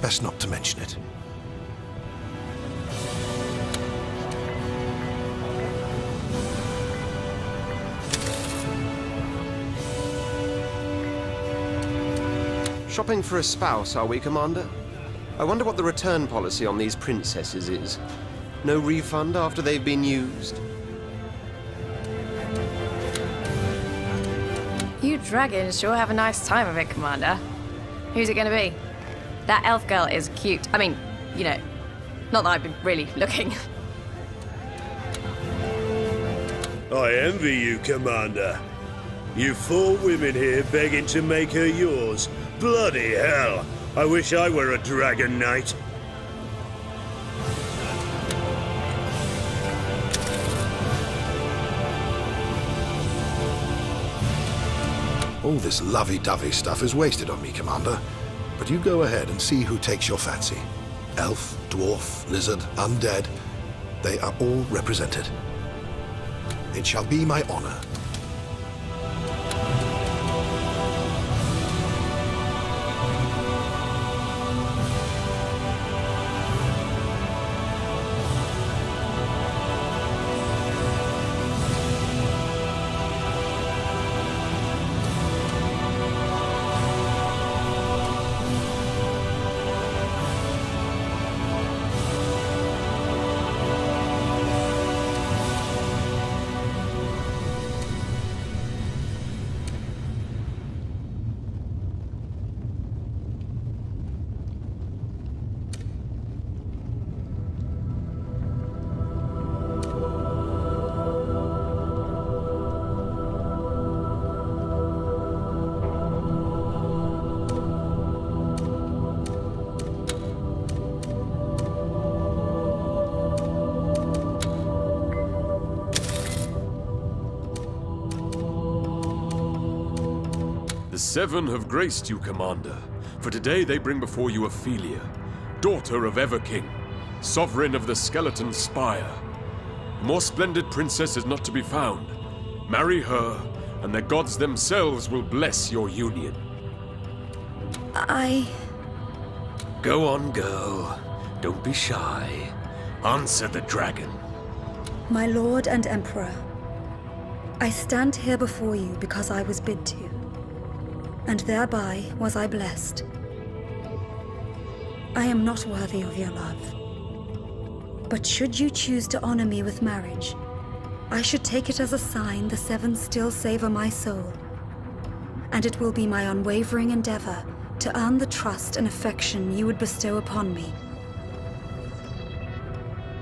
Best not to mention it. Shopping for a spouse, are we, Commander? I wonder what the return policy on these princesses is. No refund after they've been used? You dragons sure have a nice time of it, Commander. Who's it gonna be? That elf girl is cute. I mean, you know, not that I've been really looking. I envy you, Commander. You've 4 women here begging to make her yours. Bloody hell! I wish I were a dragon knight. All this lovey-dovey stuff is wasted on me, Commander. But you go ahead and see who takes your fancy. Elf, dwarf, lizard, undead. They are all represented. It shall be my honor. The 7 have graced you, Commander, for today they bring before you Ophelia, daughter of Everking, sovereign of the Skeleton Spire. A more splendid princess is not to be found. Marry her, and the gods themselves will bless your union. Go on, girl. Don't be shy. Answer the dragon. My lord and emperor, I stand here before you because I was bid to, and thereby was I blessed. I am not worthy of your love, but should you choose to honor me with marriage, I should take it as a sign the Seven still savor my soul, and it will be my unwavering endeavor to earn the trust and affection you would bestow upon me.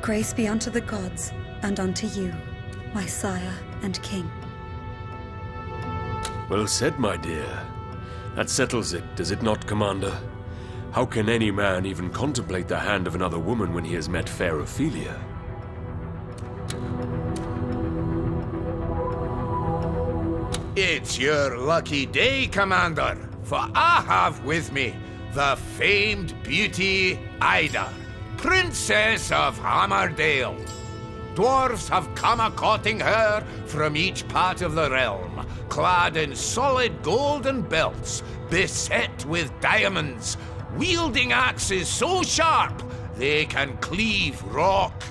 Grace be unto the gods and unto you, my sire and king. Well said, my dear. That settles it, does it not, Commander? How can any man even contemplate the hand of another woman when he has met fair Ophelia? It's your lucky day, Commander, for I have with me the famed beauty Ida, Princess of Hammerdale. Dwarves have come a-courting her from each part of the realm, clad in solid golden belts, beset with diamonds, wielding axes so sharp they can cleave rock.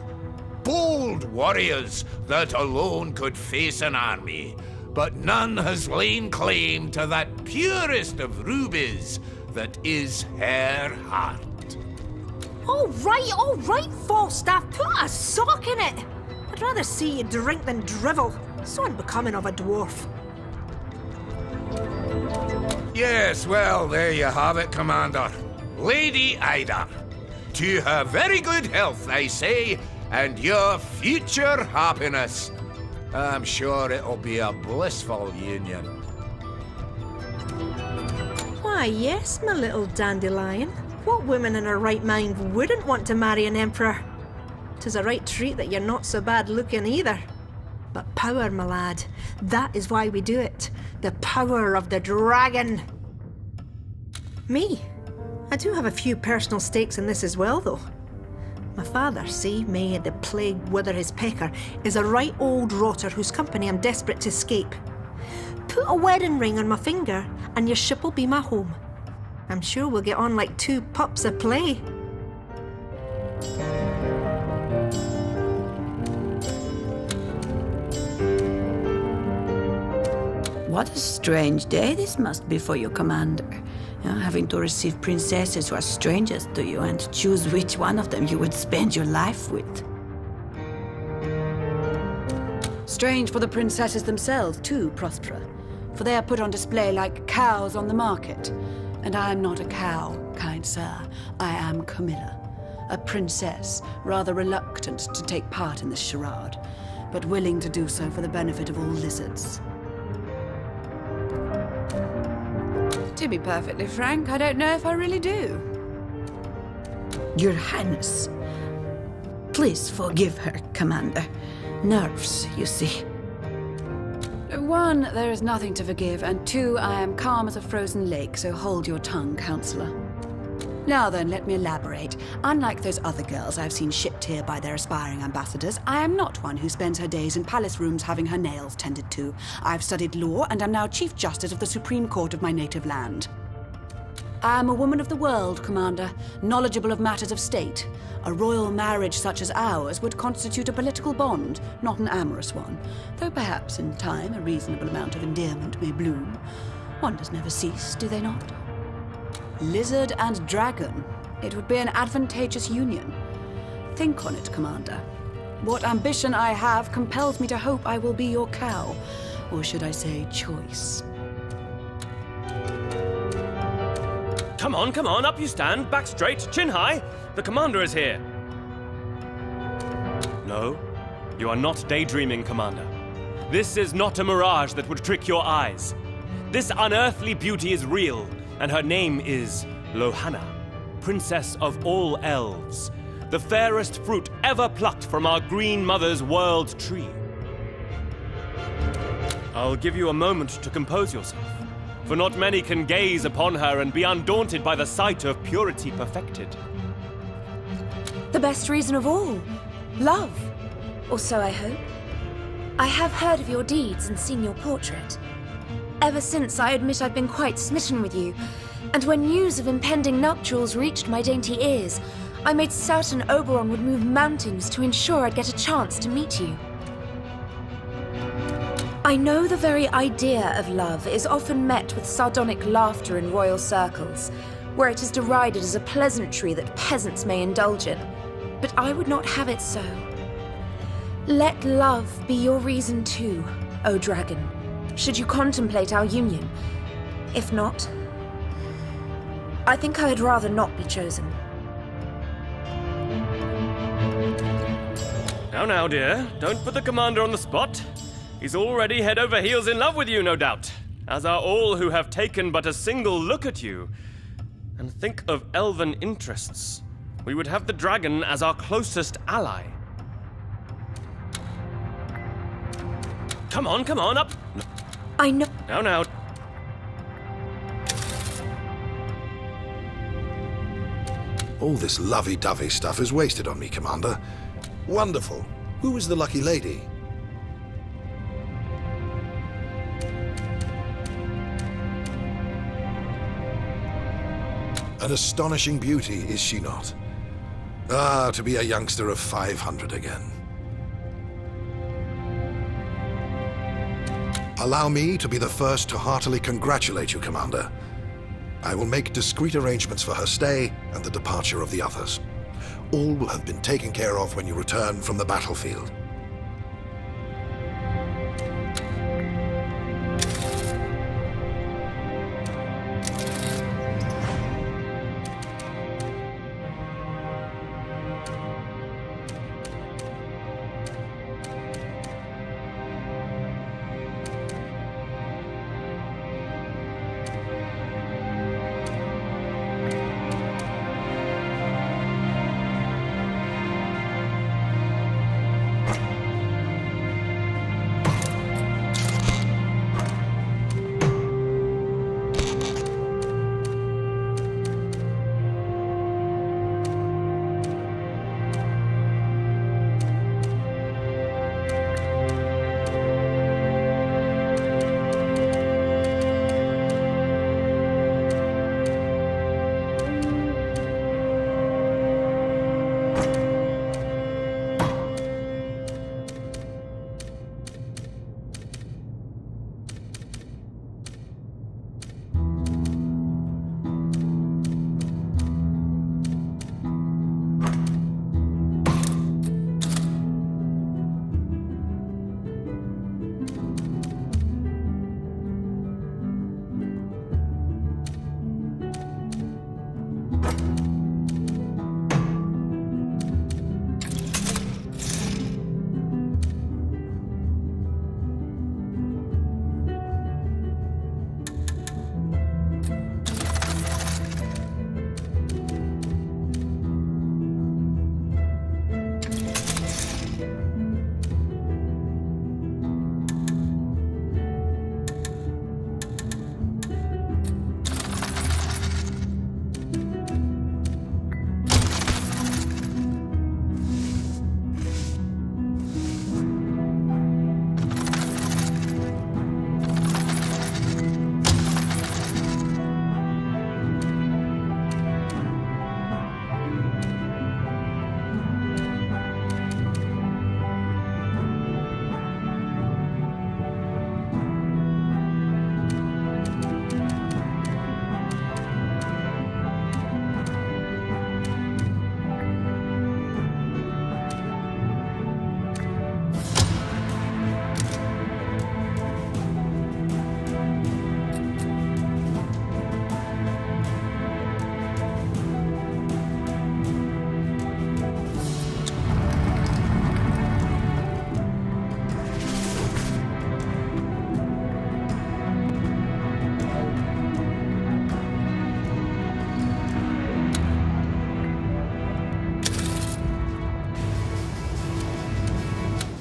Bold warriors that alone could face an army, but none has laid claim to that purest of rubies that is her heart. All right, Falstaff, put a sock in it. I'd rather see you drink than drivel. So unbecoming of a dwarf. Yes, well, there you have it, Commander. Lady Ida. To her very good health, I say, and your future happiness. I'm sure it'll be a blissful union. Why, yes, my little dandelion. What woman in her right mind wouldn't want to marry an emperor? 'Tis a right treat that you're not so bad looking either. But power, my lad, that is why we do it. The power of the dragon. Me? I do have a few personal stakes in this as well, though. My father, see, may the plague wither his pecker, is a right old rotter whose company I'm desperate to escape. Put a wedding ring on my finger, and your ship will be my home. I'm sure we'll get on like two pups of play. What a strange day this must be for you, Commander. Having to receive princesses who are strangers to you and choose which one of them you would spend your life with. Strange for the princesses themselves, too, Prospera, for they are put on display like cows on the market. And I am not a cow, kind sir. I am Camilla, a princess, rather reluctant to take part in this charade, but willing to do so for the benefit of all lizards. To be perfectly frank, I don't know if I really do. Your Highness, please forgive her, Commander. Nerves, you see. 1, there is nothing to forgive, and 2, I am calm as a frozen lake, so hold your tongue, Counselor. Now then, let me elaborate. Unlike those other girls I've seen shipped here by their aspiring ambassadors, I am not one who spends her days in palace rooms having her nails tended to. I've studied law and am now Chief Justice of the Supreme Court of my native land. I am a woman of the world, Commander, knowledgeable of matters of state. A royal marriage such as ours would constitute a political bond, not an amorous one, though perhaps in time a reasonable amount of endearment may bloom. Wonders never cease, do they not? Lizard and dragon. It would be an advantageous union. Think on it, Commander. What ambition I have compels me to hope I will be your cow, or should I say choice. Come on, up you stand, back straight, chin high. The commander is here. No, you are not daydreaming, Commander. This is not a mirage that would trick your eyes. This unearthly beauty is real, and her name is Lohanna, Princess of all elves, the fairest fruit ever plucked from our Green Mother's world tree. I'll give you a moment to compose yourself, for not many can gaze upon her and be undaunted by the sight of purity perfected. The best reason of all. Love. Or so I hope. I have heard of your deeds and seen your portrait. Ever since, I admit I've been quite smitten with you, and when news of impending nuptials reached my dainty ears, I made certain Oberon would move mountains to ensure I'd get a chance to meet you. I know the very idea of love is often met with sardonic laughter in royal circles, where it is derided as a pleasantry that peasants may indulge in. But I would not have it so. Let love be your reason too, O dragon, should you contemplate our union. If not, I think I had rather not be chosen. Now, dear, don't put the commander on the spot. He's already head over heels in love with you, no doubt, as are all who have taken but a single look at you. And think of elven interests. We would have the dragon as our closest ally. Come on, up! I know. Now. All this lovey-dovey stuff is wasted on me, Commander. Wonderful. Who is the lucky lady? An astonishing beauty, is she not? Ah, to be a youngster of 500 again. Allow me to be the first to heartily congratulate you, Commander. I will make discreet arrangements for her stay and the departure of the others. All will have been taken care of when you return from the battlefield.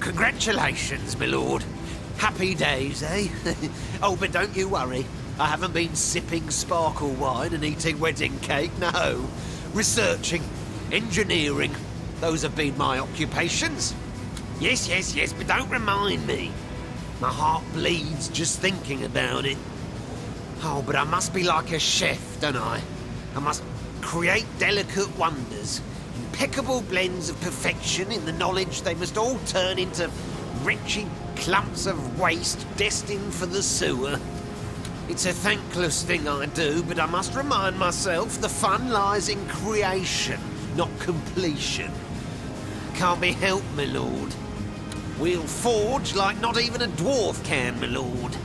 Congratulations, my lord. Happy days, eh? Oh, but don't you worry. I haven't been sipping sparkle wine and eating wedding cake, no. Researching, engineering, those have been my occupations. Yes, but don't remind me. My heart bleeds just thinking about it. Oh, but I must be like a chef, don't I? I must create delicate wonders. Impeccable blends of perfection in the knowledge they must all turn into wretched clumps of waste destined for the sewer. It's a thankless thing I do, but I must remind myself the fun lies in creation, not completion. Can't be helped, my lord. We'll forge like not even a dwarf can, my lord.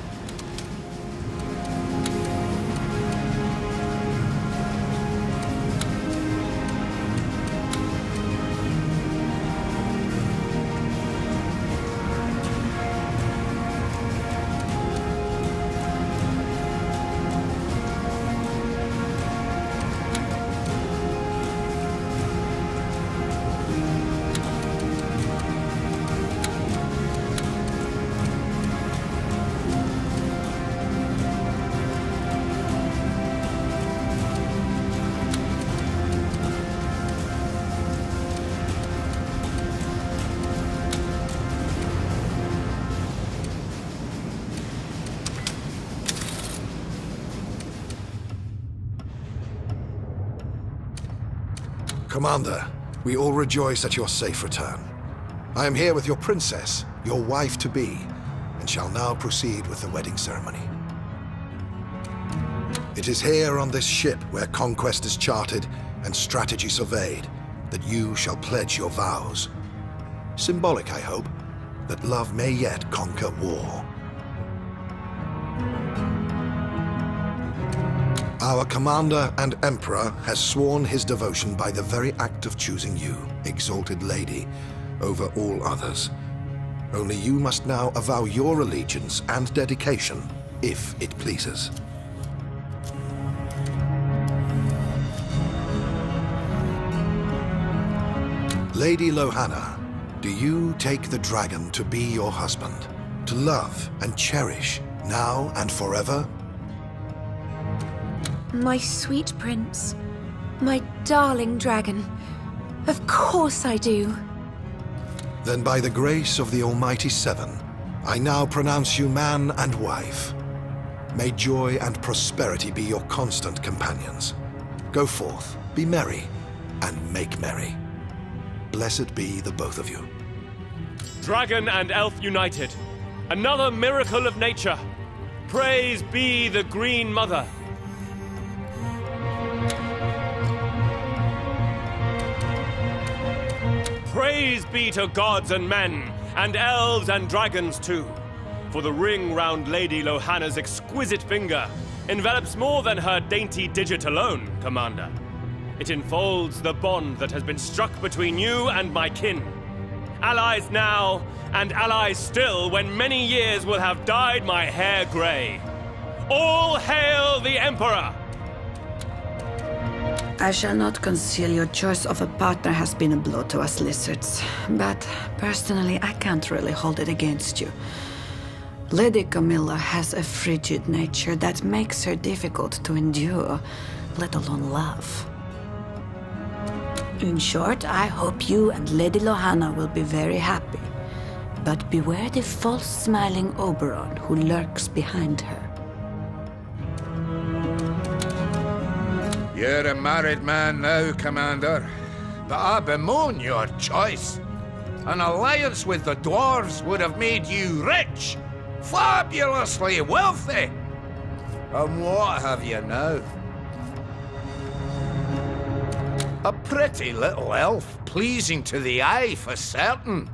Commander, we all rejoice at your safe return. I am here with your princess, your wife-to-be, and shall now proceed with the wedding ceremony. It is here on this ship where conquest is charted and strategy surveyed that you shall pledge your vows. Symbolic, I hope, that love may yet conquer war. Our commander and emperor has sworn his devotion by the very act of choosing you, exalted lady, over all others. Only you must now avow your allegiance and dedication, if it pleases. Lady Lohanna, do you take the dragon to be your husband, to love and cherish now and forever? My sweet prince, my darling dragon, of course I do. Then by the grace of the Almighty Seven, I now pronounce you man and wife. May joy and prosperity be your constant companions. Go forth, be merry, and make merry. Blessed be the both of you. Dragon and elf united. Another miracle of nature. Praise be the Green Mother. Praise be to gods and men, and elves and dragons too. For the ring round Lady Lohanna's exquisite finger envelops more than her dainty digit alone, Commander. It enfolds the bond that has been struck between you and my kin. Allies now, and allies still, when many years will have dyed my hair grey. All hail the Emperor! I shall not conceal your choice of a partner has been a blow to us lizards, but personally I can't really hold it against you. Lady Camilla has a frigid nature that makes her difficult to endure, let alone love. In short, I hope you and Lady Lohanna will be very happy, but beware the false smiling Oberon who lurks behind her. You're a married man now, Commander, but I bemoan your choice. An alliance with the dwarves would have made you rich, fabulously wealthy. And what have you now? A pretty little elf, pleasing to the eye for certain,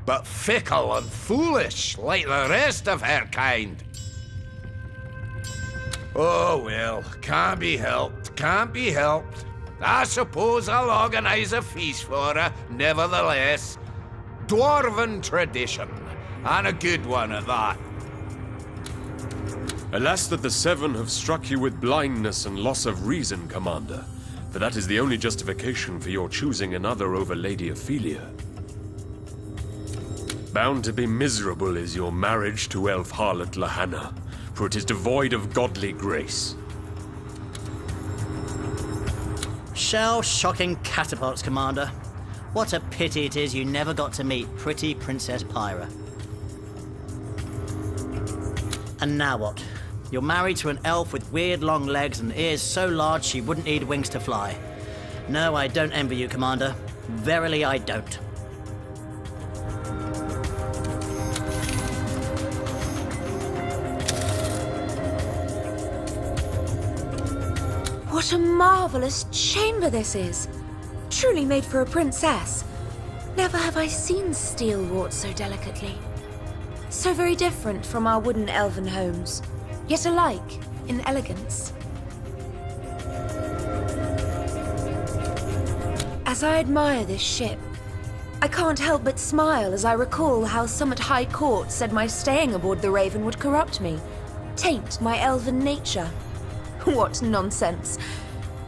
but fickle and foolish like the rest of her kind. Oh well, can't be helped, can't be helped. I suppose I'll organize a feast for her, nevertheless. Dwarven tradition, and a good one at that. Alas that the Seven have struck you with blindness and loss of reason, Commander, for that is the only justification for your choosing another over Lady Ophelia. Bound to be miserable is your marriage to elf harlot Lohanna, for it is devoid of godly grace. Shell-shocking catapults, Commander. What a pity it is you never got to meet pretty Princess Pyra. And now what? You're married to an elf with weird long legs and ears so large she wouldn't need wings to fly. No, I don't envy you, Commander. Verily, I don't. What a marvelous chamber this is! Truly made for a princess. Never have I seen steel wrought so delicately. So very different from our wooden elven homes, yet alike in elegance. As I admire this ship, I can't help but smile as I recall how some at High Court said my staying aboard the Raven would corrupt me, taint my elven nature. What nonsense.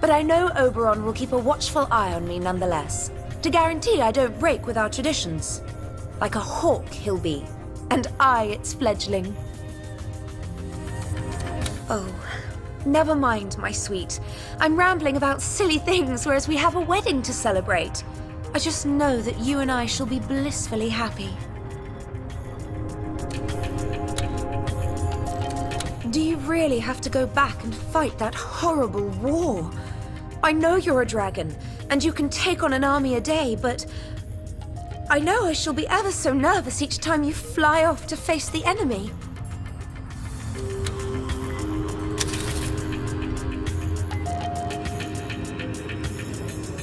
But I know Oberon will keep a watchful eye on me nonetheless, to guarantee I don't break with our traditions. Like a hawk he'll be, and I its fledgling. Oh, never mind, my sweet. I'm rambling about silly things, whereas we have a wedding to celebrate. I just know that you and I shall be blissfully happy. Do you really have to go back and fight that horrible war? I know you're a dragon, and you can take on an army a day, but I know I shall be ever so nervous each time you fly off to face the enemy.